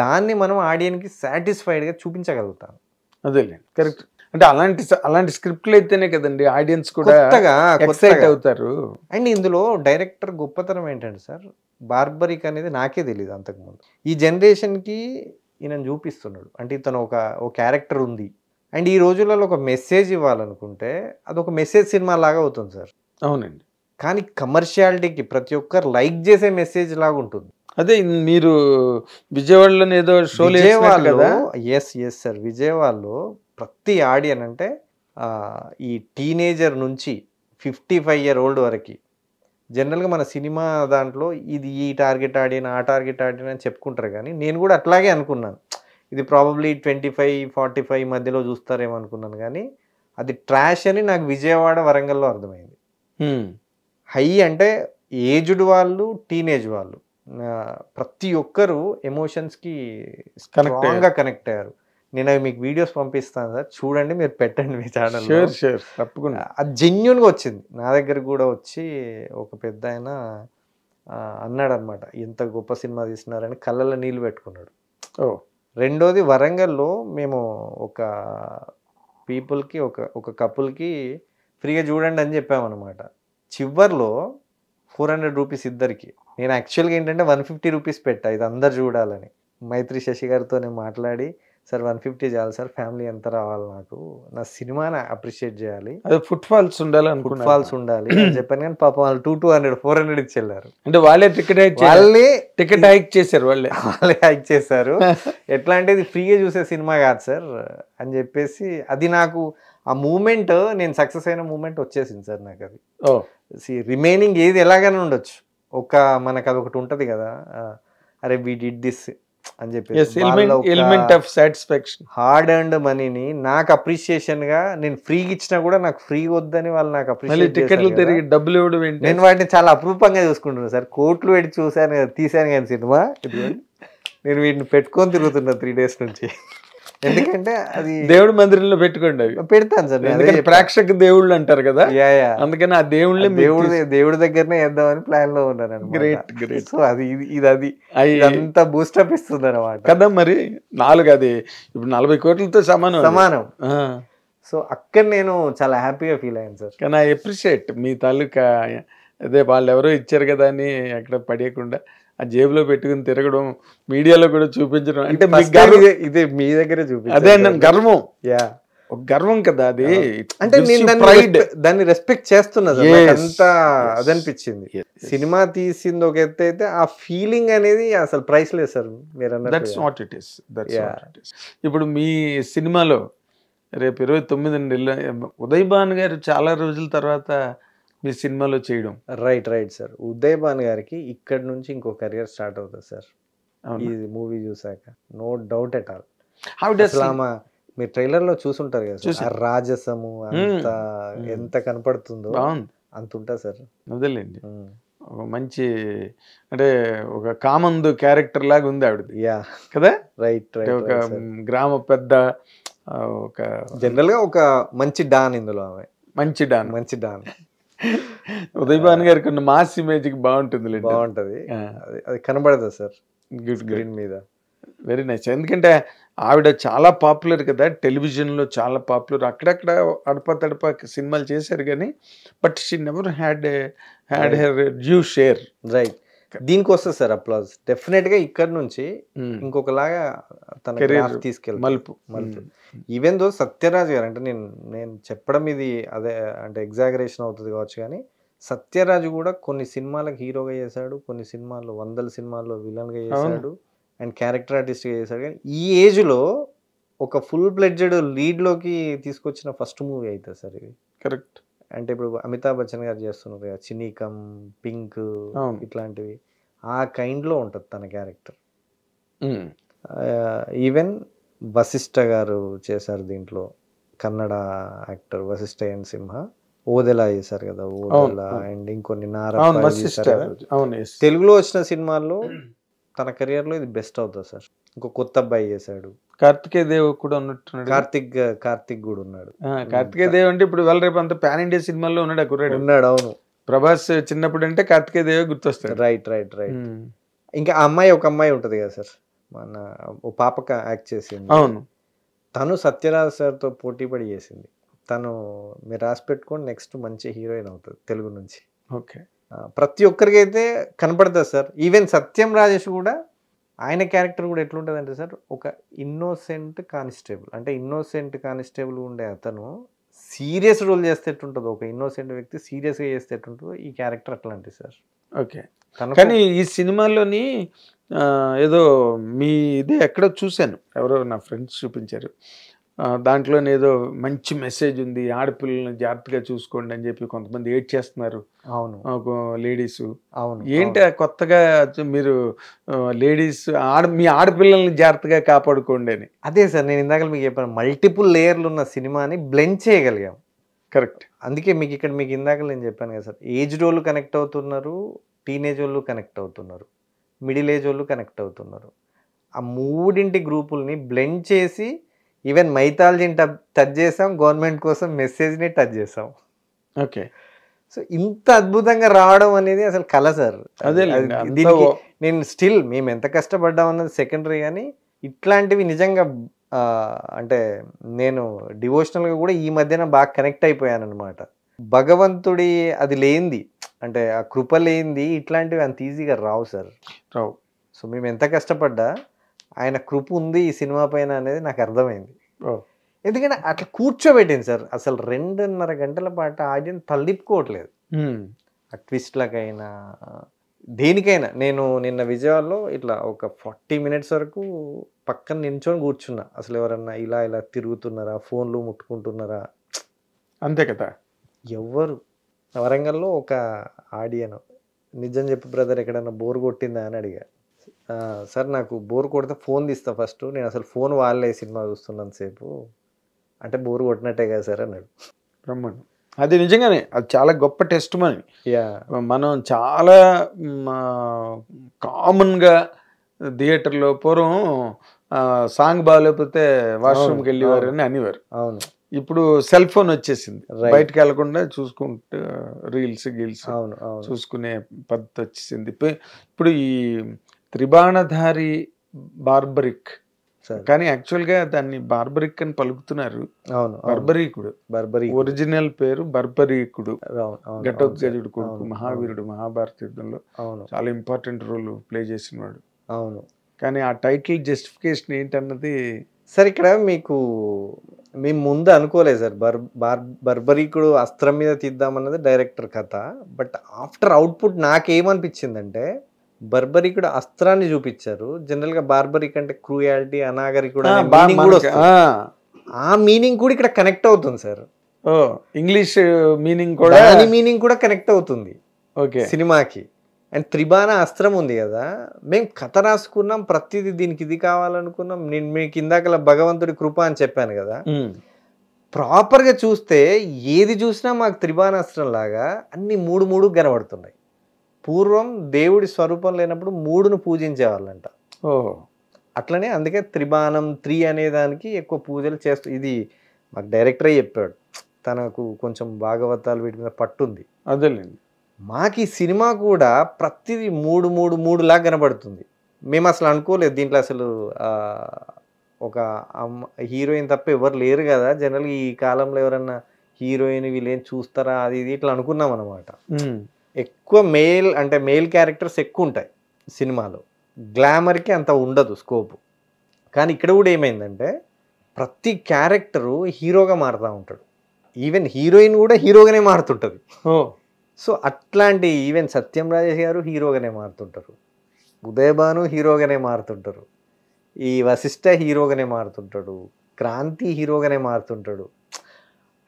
దాన్ని మనం ఆడియన్కి సాటిస్ఫైడ్గా చూపించగలుగుతాం. అదేలే, కరెక్ట్. అంటే అలాంటి స్క్రిప్ట్లు అయితేనే కదండి ఆడియన్స్ కూడా ఎక్సైట్ అవుతారు. అండ్ ఇందులో డైరెక్టర్ గొప్పతనం ఏంటంటే సార్, బార్బరిక్ అనేది నాకే తెలియదు అంతకుముందు. ఈ జనరేషన్కి ఈయన చూపిస్తున్నాడు. అంటే ఇతను ఒక క్యారెక్టర్ ఉంది, అండ్ ఈ రోజులలో ఒక మెసేజ్ ఇవ్వాలనుకుంటే అదొక మెసేజ్ సినిమా లాగా అవుతుంది సార్. అవునండి. కానీ కమర్షియాలిటీకి ప్రతి ఒక్కరు లైక్ చేసే మెసేజ్ లాగా ఉంటుంది. అదే మీరు విజయవాడలో ఏదో షోలు విజయవాడలో ఎస్ సార్, విజయవాడలో ప్రతి ఆడియన్ అంటే ఈ టీనేజర్ నుంచి 55 year old వరకు జనరల్గా మన సినిమా దాంట్లో ఇది ఈ టార్గెట్ ఆడియన్ ఆ టార్గెట్ ఆడియన్ అని చెప్పుకుంటారు. కానీ నేను కూడా అట్లాగే అనుకున్నాను, ఇది ప్రాబబ్లీ 25-45 మధ్యలో చూస్తారేమో అనుకున్నాను. కానీ అది ట్రాష్ అని నాకు విజయవాడ వరంగల్లో అర్థమైంది. హై అంటే ఏజ్డ్ వాళ్ళు, టీనేజ్ వాళ్ళు ప్రతి ఒక్కరు ఎమోషన్స్కి స్ట్రాంగ్గా కనెక్ట్ అయ్యారు. నేను అవి మీకు వీడియోస్ పంపిస్తాను సార్, చూడండి, మీరు పెట్టండి మీ ఛానల్లో. తప్పకుండా. అది జెన్యున్గా వచ్చింది. నా దగ్గర కూడా వచ్చి ఒక పెద్ద ఆయన అన్నాడు అనమాట, ఎంత గొప్ప సినిమా తీస్తున్నారని కళ్ళల్లో నీళ్ళు పెట్టుకున్నాడు. రెండోది వరంగల్లో మేము ఒక పీపుల్కి ఒక కపుల్కి ఫ్రీగా చూడండి అని చెప్పామన్నమాట. చివర్లో 400 రూపీస్ ఇద్దరికి. నేను యాక్చువల్గా ఏంటంటే 150 రూపీస్ పెట్టా ఇది అందరు చూడాలని. మైత్రి శశి గారితో నేను మాట్లాడి, సార్ 150 చాలు సార్, ఫ్యామిలీ ఎంత రావాలి, నాకు నా సినిమాని అప్రిషియేట్ చేయాలి, అదే ఫుట్ ఫాల్స్ ఉండాలి అని చెప్పాను. కానీ పాపం వాళ్ళు 200-400 ఇచ్చి వెళ్ళారు. అంటే వాళ్ళే టికెట్ హైక్ చేశారు. వాళ్ళే హైక్ చేశారు. ఎట్లా అంటే ఇది ఫ్రీగా చూసే సినిమా కాదు సార్ అని చెప్పేసి, అది నాకు ఆ మూమెంట్, నేను సక్సెస్ అయిన మూమెంట్ వచ్చేసింది సార్ నాకు. అది రిమైనింగ్ ఏది ఎలాగైనా ఉండొచ్చు, మనకు అది ఒకటి ఉంటుంది కదా, అరే వి డిడ్ దిస్ అని చెప్పేసి element of satisfaction. Hard earned మనీని నాకు అప్రిషియేషన్ గా నేను ఫ్రీగా ఇచ్చినా కూడా నాకు ఫ్రీ వద్దని వాళ్ళు నాకు అప్రిషియేట్ చేశారు. డబ్బులు ఇవ్వడం ఏంటి, నేను వాటిని చాలా అపురూపంగా చూసుకుంటున్నాను సార్. కోట్లు పెట్టి చూసాను, తీసాను కానీ సినిమా, నేను వీటిని పెట్టుకొని తిరుగుతున్నా 3 days నుంచి. ఎందుకంటే అది దేవుడి మందిరంలో పెట్టుకోండి, అవి పెడతాను సార్. ప్రేక్షక దేవుళ్ళు అంటారు కదా, అందుకని ఆ దేవుళ్ళే దేవుడి దగ్గరనే వేద్దామని ప్లాన్ లో ఉన్నాను. గ్రేట్. సో అది అంతా బూస్టప్ ఇస్తుంది అనమాట కదా. మరి 4 అది ఇప్పుడు 40 కోట్లతో సమానం. సో అక్కడ నేను చాలా హ్యాపీగా ఫీల్ అయ్యాను సార్. కానీ ఐ అప్రిషియేట్ మీ తాలూకా, అదే వాళ్ళు ఎవరో ఇచ్చారు కదా అని అక్కడ పడేయకుండా ఆ జేబులో పెట్టుకుని తిరగడం, మీడియాలో కూడా చూపించడం, అంటే ఇదే మీ దగ్గరే చూపించాను. అదే గర్వం, ఒక గర్వం కదా అది. అంటే నేను దాన్ని రెస్పెక్ట్ చేస్తున్నా సార్. అంతా అదనిపించింది. సినిమా తీసింది ఒక ఎత్తు అయితే, ఆ ఫీలింగ్ అనేది అసలు ప్రైస్ లేదు సార్. మీరు దట్స్ వాట్ ఇట్ ఈస్. ఇప్పుడు మీ సినిమాలో రేపు 29 ఉదయ్ భాను గారు చాలా రోజుల తర్వాత మీ సినిమాలో చేయడం. Right sir. ఉదయ్ భాను గారికి ఇక్కడ నుంచి ఇంకో కెరియర్ స్టార్ట్ అవుతుంది సార్ ఈ మూవీ చూసాక, నో డౌట్ ఎట్ ఆల్. మీరు ట్రైలర్ లో చూసుంటారు కదా సార్, రాజసము అంత ఎంత కనపడుతుందో అంత ఉంటుంది సార్. వదిలేండి, మంచి అంటే ఒక కామందు క్యారెక్టర్ లాగా ఉంది ఆవిడది కదా. రైట్. ఒక గ్రామ పెద్ద, ఒక జనరల్ గా ఒక మంచి డాన్ ఇందులో. ఆమె మంచి డాన్. ఉదయ్ భాను గారికి ఉన్న మాస్ ఇమేజ్ కి బాగుంటుంది. అది కనబడదు సార్ స్క్రీన్ మీద. Very nice. ఎందుకంటే ఆవిడ చాలా పాపులర్ కదా, టెలివిజన్లో చాలా పాపులర్. అక్కడక్కడ అడప సినిమాలు చేశారు కానీ, but she never had her due share. Right. దీనికి వస్తుంది సార్ అప్లాజ్ డెఫినెట్ గా. ఇక్కడ నుంచి ఇంకొకలాగా తన కెరీర్ తీసుకెళ్ళి మలుపు. ఈవెన్ దో సత్యరాజ్ గారు, అంటే నేను చెప్పడం ఇది అదే అంటే ఎగ్జాగరేషన్ అవుతుంది కావచ్చు, కానీ సత్యరాజ్ కూడా కొన్ని సినిమాలకు హీరోగా చేశాడు, కొన్ని సినిమాల్లో 100 సినిమాల్లో విలన్ గా చేశాడు, అండ్ క్యారెక్టర్ ఆర్టిస్ట్ గా చేశాడు. కానీ ఈ ఏజ్ లో ఒక ఫుల్ ఫ్లెడ్జెడ్ లీడ్ లోకి తీసుకొచ్చిన ఫస్ట్ మూవీ అవుతుంది సార్ ఇది. కరెక్ట్. అంటే ఇప్పుడు అమితాబ్ బచ్చన్ గారు చేస్తున్నారు కదా, చినీకం, పింక్, ఇట్లాంటివి, ఆ కైండ్లో ఉంటుంది తన క్యారెక్టర్. ఈవెన్ వశిష్ఠ గారు చేశారు దీంట్లో, కన్నడ యాక్టర్ వశిష్ఠ ఎన్ సింహ. ఓదెలా చేశారు కదా, ఓదెలా అండ్ ఇంకొన్ని తెలుగులో వచ్చిన సినిమాల్లో తన కెరియర్ లో ఇది బెస్ట్ అవుతుంది సార్. ఇంకో కొత్త అబ్బాయి చేశాడు, కార్తికేయ దేవ్ కూడా ఉన్నట్టున్నాడు. కార్తిక్ కూడా ఉన్నాడు. కార్తికేయ దేవ్ అంటే ఇప్పుడు వెళ్ళ రేపు అంతా పాన్ ఇండియా సినిమాల్లో ఉన్నాడు, కుర్రాడు ఉన్నాడు. అవును, ప్రభాస్ చిన్నప్పుడు అంటే కార్తికేయ దేవ్ గుర్తొస్తాడు. రైట్. ఇంకా ఒక అమ్మాయి ఉంటది కదా సార్, మన ఓ పాపక యాక్ట్ చేసింది. అవును, తను సత్యరాజ్ సార్ తో పోటీ పడి చేసింది. తను మీరు రాసి పెట్టుకోండి, నెక్స్ట్ మంచి హీరోయిన్ అవుతుంది తెలుగు నుంచి. ఓకే. ప్రతి ఒక్కరికి అయితే కనపడుతుంది సార్. ఈవెన్ సత్యం రాజేష్ కూడా, ఆయన క్యారెక్టర్ కూడా ఎట్లుంటుంది అంటే సార్, ఒక ఇన్నోసెంట్ కానిస్టేబుల్, అంటే ఇన్నోసెంట్ కానిస్టేబుల్ ఉండే అతను సీరియస్ రోల్ చేస్తే ఎట్టుంటుందో, ఒక ఇన్నోసెంట్ వ్యక్తి సీరియస్గా చేస్తే ఎట్టుంటుందో ఈ క్యారెక్టర్ అట్లాంటి సార్. ఓకే. కానీ ఈ సినిమాలోని ఏదో మీ ఇది ఎక్కడో చూశాను, ఎవరో నా ఫ్రెండ్స్ చూపించారు, దాంట్లోనే ఏదో మంచి మెసేజ్ ఉంది, ఆడపిల్లల్ని జాగ్రత్తగా చూసుకోండి అని చెప్పి కొంతమంది ఏడ్ చేస్తున్నారు. అవును, లేడీస్. అవును. ఏంటి కొత్తగా మీరు లేడీస్ మీ ఆడపిల్లల్ని జాగ్రత్తగా కాపాడుకోండి అని? అదే సార్, నేను ఇందాక మీకు చెప్పాను, మల్టిపుల్ లేయర్లు ఉన్న సినిమాని బ్లెండ్ చేయగలిగాం. కరెక్ట్. అందుకే మీకు ఇక్కడ మీకు ఇందాక నేను చెప్పాను కదా సార్, ఏజ్డ్ వాళ్ళు కనెక్ట్ అవుతున్నారు, టీనేజ్ వాళ్ళు కనెక్ట్ అవుతున్నారు, మిడిల్ ఏజ్ వాళ్ళు కనెక్ట్ అవుతున్నారు. ఆ మూడింటి గ్రూపుల్ని బ్లెండ్ చేసి ఈవెన్ మైథాలజీని టచ్ చేసాం, గవర్నమెంట్ కోసం మెసేజ్ని టచ్ చేసాం. ఓకే. సో ఇంత అద్భుతంగా రావడం అనేది అసలు కళ సార్. అదే దీనికి నేను స్టిల్ మేము ఎంత కష్టపడ్డాం అన్నది సెకండరీ, కానీ ఇట్లాంటివి నిజంగా అంటే నేను డివోషనల్గా కూడా ఈ మధ్యన బాగా కనెక్ట్ అయిపోయాను అనమాట. భగవంతుడి అది లేనిది, అంటే ఆ కృప లేనిది ఇట్లాంటివి అంత ఈజీగా రావు సార్, రావు. సో మేము ఎంత కష్టపడ్డా ఆయన కృప ఉంది ఈ సినిమా పైన అనేది నాకు అర్థమైంది. ఎందుకంటే అట్లా కూర్చోబెట్టింది సార్, అసలు 2.5 గంటల పాటు ఆడియన్స్ తలదిప్పుకోవట్లేదు. ఆ ట్విస్ట్లకైనా దేనికైనా. నేను నిన్న విజయవాడలో ఇట్లా ఒక 40 మినిట్స్ వరకు పక్కన నించొని కూర్చున్నా, అసలు ఎవరన్నా ఇలా ఇలా తిరుగుతున్నారా, ఫోన్లు ముట్టుకుంటున్నారా, అంతే కదా. ఎవ్వరు. వరంగల్లో ఒక ఆడియన్, నిజం చెప్పు బ్రదర్ ఎక్కడన్నా బోర్ కొట్టిందా అని అడిగా. సార్ నాకు బోర్ కొడితే ఫోన్ తీస్తా ఫస్ట్, నేను అసలు ఫోన్ వాళ్ళే సినిమా చూస్తున్నాను సేపు అంటే బోర్ కొట్టినట్టే కదా సార్ అన్నాడు. బ్రహ్మాండం. అది నిజంగానే అది చాలా గొప్ప టెస్ట్ మని. మనం చాలా కామన్గా థియేటర్లో పూర్వం సాంగ్ బాగాలేకపోతే వాష్రూమ్కి వెళ్ళేవారు అని అనేవారు. అవును. ఇప్పుడు సెల్ ఫోన్ వచ్చేసింది, బయటకు వెళ్లకుండా చూసుకుంటూ రీల్స్ గిల్స్ చూసుకునే పద్ధతి వచ్చేసింది. ఇప్పుడు ఈ త్రిబాణధారి బార్బరిక్, కానీ యాక్చువల్గా దాన్ని బార్బరిక్ అని పలుకుతున్నారు. అవును, బర్బరీకుడు. ఒరిజినల్ పేరు బర్బరీకుడు. ఘటోత్కచుడు కొడుకు, మహావీరుడు, మహాభారత యుద్ధంలో చాలా ఇంపార్టెంట్ రోల్ ప్లే చేసినవాడు. అవును. కానీ ఆ టైటిల్ జస్టిఫికేషన్ ఏంటన్నది సార్ ఇక్కడ మీకు మేము ముందు అనుకోలేదు సార్, బర్బరీకుడు అస్త్రం మీద తీద్దామన్నది డైరెక్టర్ కథ. బట్ ఆఫ్టర్ అవుట్పుట్ నాకేమనిపించిందంటే బర్బరీకుడు అస్త్రాన్ని చూపించారు, జనరల్ గా బార్బరిక్ అంటే క్రూయాలిటీ, అనాగరికుడు, ఆ మీనింగ్ కూడా ఇక్కడ కనెక్ట్ అవుతుంది సార్. ఇంగ్లీష్ మీనింగ్ కూడా, దాని మీనింగ్ కూడా కనెక్ట్ అవుతుంది సినిమాకి. అండ్ త్రిబాణ అస్త్రం ఉంది కదా, మేము కథ రాసుకున్నాం, ప్రతిదీ దీనికి ఇది కావాలనుకున్నాం. నేను మీకు ఇందాక భగవంతుడి కృప అని చెప్పాను కదా, ప్రాపర్గా చూస్తే ఏది చూసినా మాకు త్రిబాణాస్త్రం లాగా అన్ని 3 కనబడుతున్నాయి. పూర్వం దేవుడి స్వరూపం లేనప్పుడు 3ను పూజించేవాళ్ళంట. అట్లనే అందుకే త్రిబాణం 3 అనే దానికి ఎక్కువ పూజలు చేస్తూ, ఇది మాకు డైరెక్టరే చెప్పాడు, తనకు కొంచెం భాగవతాలు వీటి మీద పట్టుంది. అదేలేండి. మాకు ఈ సినిమా కూడా ప్రతిదీ 3 లాగా కనబడుతుంది. మేము అసలు అనుకోలేదు దీంట్లో అసలు ఒక హీరోయిన్ తప్ప ఎవరు లేరు కదా, జనరల్గా ఈ కాలంలో ఎవరన్నా హీరోయిన్ వీళ్ళేం చూస్తారా అది ఇది ఇట్లా అనుకున్నాం అనమాట. ఎక్కువ మేల్ క్యారెక్టర్స్ ఎక్కువ ఉంటాయి సినిమాలో, గ్లామర్కి అంత ఉండదు స్కోప్. కానీ ఇక్కడ కూడా ఏమైందంటే ప్రతి క్యారెక్టరు హీరోగా మారుతూ ఉంటాడు, ఈవెన్ హీరోయిన్ కూడా హీరోగానే మారుతుంటుంది. సో అట్లాంటి ఈవెన్ సత్యం రాజేష్ గారు హీరోగానే మారుతుంటారు, ఉదయభాను హీరోగానే మారుతుంటారు, ఈ వశిష్ఠ హీరోగానే మారుతుంటాడు, క్రాంతి హీరోగానే మారుతుంటాడు.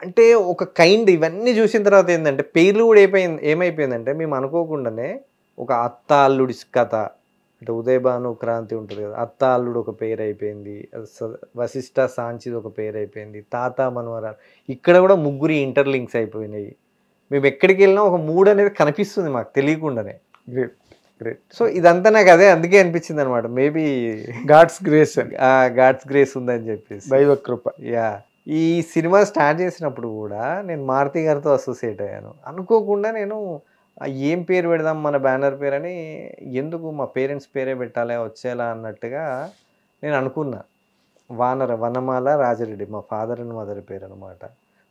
అంటే ఒక కైండ్ ఇవన్నీ చూసిన తర్వాత ఏంటంటే పేర్లు కూడా ఏమైపోయిందంటే మేము అనుకోకుండానే ఒక అత్త అల్లుడి కథ, అంటే ఉదయభాను క్రాంతి ఉంటుంది కదా, అత్త అల్లుడు ఒక పేరు అయిపోయింది, వశిష్ఠ సాంచిది ఒక పేరు అయిపోయింది, తాత మనవరాలు, ఇక్కడ కూడా 3 ఇంటర్లింక్స్ అయిపోయినాయి. మేము ఎక్కడికి వెళ్ళినా ఒక 3 అనేది కనిపిస్తుంది మాకు తెలియకుండానే. గ్రేట్. సో ఇదంతా నాకు అదే అందుకే అనిపించింది అనమాట, మేబీ గాడ్స్ గ్రేస్ అని, గాడ్స్ గ్రేస్ ఉందని చెప్పేసి, దైవ కృప. ఈ సినిమా స్టార్ట్ చేసినప్పుడు కూడా నేను మారుతి గారితో అసోసియేట్ అయ్యాను. అనుకోకుండా నేను ఏం పేరు పెడదాం మన బ్యానర్ పేరు అని, ఎందుకు మా పేరెంట్స్ పేరే పెట్టాలి వచ్చేలా అన్నట్టుగా నేను అనుకున్నా. వనమాల రాజరెడ్డి మా ఫాదర్ అండ్ మదర్ పేరు అనమాట,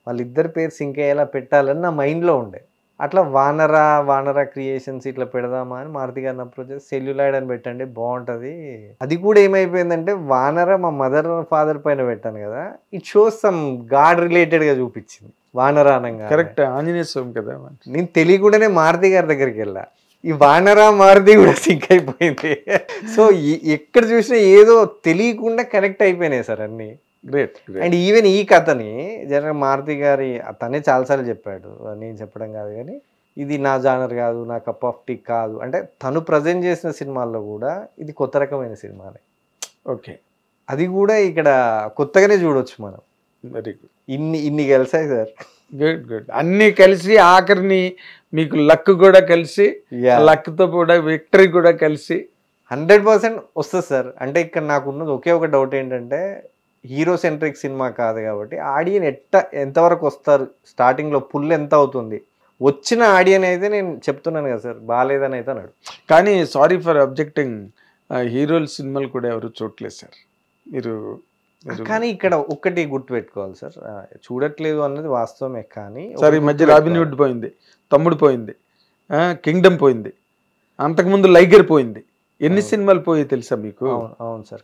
వాళ్ళిద్దరి పేరు సింక్ అయ్యేలా పెట్టాలని నా మైండ్లో ఉండే. అట్లా వానర క్రియేషన్స్ ఇట్లా పెడదామా అని మారుతి గారిని అప్రోచ్ చేసి సెల్యులాయిడ్ అని పెట్టండి బాగుంటుంది. అది కూడా ఏమైపోయిందంటే వానర మా మదర్ ఫాదర్ పైన పెట్టాను కదా, ఇట్ షోస్ సమ్ గాడ్ రిలేటెడ్గా చూపించింది వానర అనగా. కరెక్ట్, ఆంజనేయ స్వామి కదా. నేను తెలియకుండానే మారుతి గారి దగ్గరికి వెళ్ళా, ఈ వానర మారుతి కూడా సింక్ అయిపోయింది. సో ఎక్కడ చూసినా ఏదో తెలియకుండా కనెక్ట్ అయిపోయినాయి సార్ అన్నీ. గ్రేట్. అండ్ ఈవెన్ ఈ కథని జనరల్ మారుతి గారి తనే చాలాసార్లు చెప్పాడు, నేను చెప్పడం కాదు కానీ ఇది నా జానర్ కాదు, నా కప్ ఆఫ్ టీ కాదు అంటే తను ప్రజెంట్ చేసిన సినిమాల్లో కూడా ఇది కొత్త రకమైన సినిమానే. ఓకే, అది కూడా ఇక్కడ కొత్తగానే చూడొచ్చు మనం. Very good. ఇన్ని కలిసాయి సార్. గుడ్. అన్నీ కలిసి ఆఖరిని మీకు లక్ కూడా కలిసి, లక్తో కూడా విక్టరీ కూడా కలిసి 100% వస్తుంది సార్. అంటే ఇక్కడ నాకున్నది ఒకే ఒక డౌట్ ఏంటంటే హీరో సెంట్రిక్ సినిమా కాదు కాబట్టి ఆడియన్ ఎంతవరకు వస్తారు, స్టార్టింగ్లో పుల్ ఎంత అవుతుంది, వచ్చిన ఆడియన్ అయితే నేను చెప్తున్నాను కదా సార్ బాగాలేదని అయితే అన్నాడు. కానీ సారీ ఫర్ అబ్జెక్టింగ్, హీరోల సినిమాలు కూడా ఎవరు చూడలేదు సార్ మీరు. కానీ ఇక్కడ ఒక్కటి గుర్తుపెట్టుకోవాలి సార్, చూడట్లేదు అన్నది వాస్తవమే. కానీ సార్ ఈ మధ్య రాబిన్హుడ్ పోయింది, తమ్ముడు పోయింది, కింగ్డమ్ పోయింది, అంతకుముందు లైగర్ పోయింది, ఎన్ని సినిమాలు పోయి తెలుసా మీకు? అవును సార్.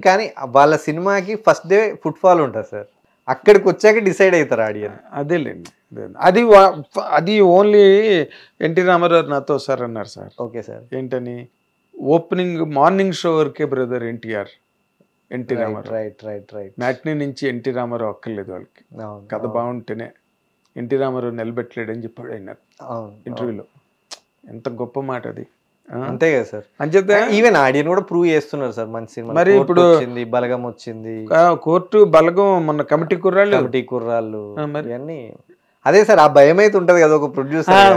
కానీ వాళ్ళ సినిమాకి ఫస్ట్ డే ఫుట్ఫాల్ ఉంటుంది సార్, అక్కడికి వచ్చాక డిసైడ్ అవుతారు ఆడియన్. అదేలేండి, అది ఓన్లీ ఎన్టీ రామారావు నాతో సార్ అన్నారు సార్. Okay sir. ఏంటని ఓపెనింగ్ మార్నింగ్ షో వరకే brother NT Ramarao. Right. Matinee నుంచి ఎన్టీ రామారావు అక్కర్లేదు వాళ్ళకి, కథ బాగుంటేనే. ఎన్టీ రామారావు నిలబెట్టలేడని చెప్పాడు ఆయన ఇంటర్వ్యూలో. ఎంత గొప్ప మాట అది. అంతే కదా సార్. అంచేత ఈవెన్ ఆడియన్ కూడా ప్రూవ్ చేస్తున్నారు సార్ మంచి సినిమా. మరి ఇప్పుడు బలగం వచ్చింది, కోర్టు బలగం, మొన్న కమిటీ కుర్రాళ్ళు ఇవన్నీ. అదే సార్, ఆ భయం అయితే ఉంటది కదా ఒక ప్రొడ్యూసర్.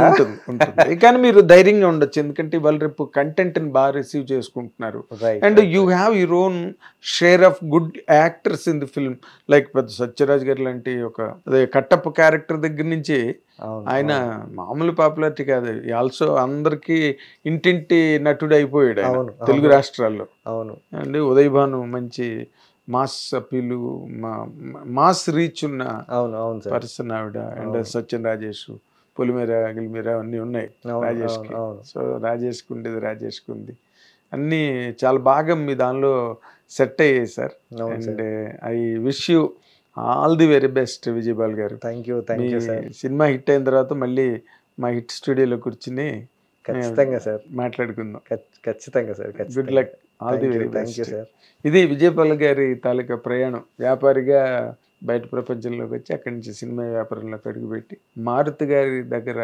ఉంటుంది కానీ మీరు ధైర్యంగా ఉండొచ్చు, ఎందుకంటే వాళ్ళు రేపు కంటెంట్ ని బాగా రిసీవ్ చేసుకుంటున్నారు. And you have your own share of good actors in the film. Like పెద్ద సత్యరాజ్ గారు లాంటి ఒక కట్టప్ప క్యారెక్టర్ దగ్గర నుంచి ఆయన మామూలు పాపులారిటీ కాదు, ఆల్సో అందరికి ఇంటింటి నటుడు అయిపోయాడు తెలుగు రాష్ట్రాల్లో. అవును. అండ్ ఉదయ్ భాను మంచి మాస్ అప్పీలు, మాస్ రీచ్ ఉన్న పర్సన్ ఆవిడ. అండ్ సత్యన్ రాజేష్, పొలిమేర గిలిమేర అన్నీ ఉన్నాయి రాజేష్కి. సో రాజేష్కి ఉండేది రాజేష్కి ఉంది, అన్నీ చాలా బాగా మీ దానిలో సెట్ అయ్యాయి sir. And I wish you all the very best Vijayabal గారు. Thank you sir. Cinema hit అయిన తర్వాత మళ్ళీ మా హిట్ స్టూడియోలో కూర్చుని ఖచ్చితంగా సార్ మాట్లాడుకుందాం. ఖచ్చితంగా sir. Good luck, all the very best sir. ఇది విజయపాల్ గారి తాలూకా ప్రయాణం. వ్యాపారిగా బయట ప్రపంచంలోకి వచ్చి అక్కడి నుంచి సినిమా వ్యాపారంలోకి అడుగుపెట్టి మారుతి గారి దగ్గర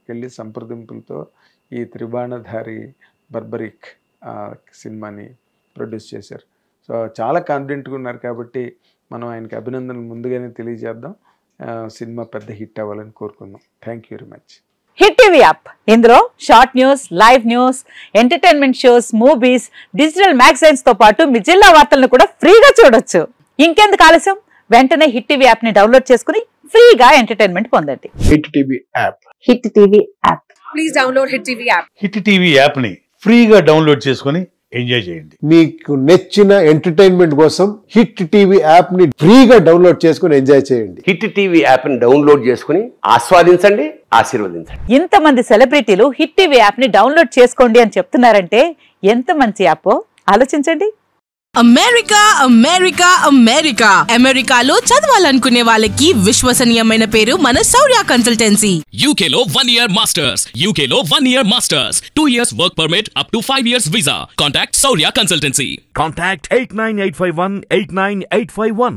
వెళ్ళి సంప్రదింపులతో ఈ త్రిబాణధారి బర్బరిక్ సినిమాని ప్రొడ్యూస్ చేశారు. సో చాలా కాన్ఫిడెంట్గా ఉన్నారు కాబట్టి మనం ఆయనకి అభినందనలు ముందుగానే తెలియజేద్దాం. సినిమా పెద్ద హిట్ అవ్వాలని కోరుకుందాం. Thank you very much. Hit TV app, ఇందులో short news, live news, entertainment shows, movies, digital magazines తో పాటు మీ జిల్లా వార్తలను కూడా ఫ్రీగా చూడొచ్చు. ఇంకెందుకు ఆలస్యం, వెంటనే హిట్ టీవీ యాప్ ని డౌన్లోడ్ చేసుకుని ఫ్రీగా ఎంటర్టైన్మెంట్ పొందండి. Hit TV app. Hit TV app. Please download hit TV app. Hit TV app ని ఫ్రీగా డౌన్లోడ్ చేసుకుని ఎంజాయ్ చేయండి. మీకు నచ్చిన ఎంటర్టైన్మెంట్ కోసం హిట్ టీవీ యాప్ ని ఫ్రీగా డౌన్లోడ్ చేసుకుని ఎంజాయ్ చేయండి. హిట్ టీవీ యాప్ ని డౌన్లోడ్ చేసుకుని ఆస్వాదించండి, ఆశీర్వదించండి. ఇంతమంది సెలబ్రిటీలు హిట్ టీవీ యాప్ ని డౌన్లోడ్ చేసుకోండి అని చెప్తున్నారంటే ఎంత మంచి యాప్ ఆలోచించండి. అమెరికాలో చదవాలనుకునే వాళ్ళకి విశ్వసనీయమైన పేరు మన శౌర్య కన్సల్టెన్సీ. UK లో 1 year masters, UK లో 1 year masters, 2 years work permit up to 5 years visa. Contact Shaurya Consultancy. Contact 89851 89851.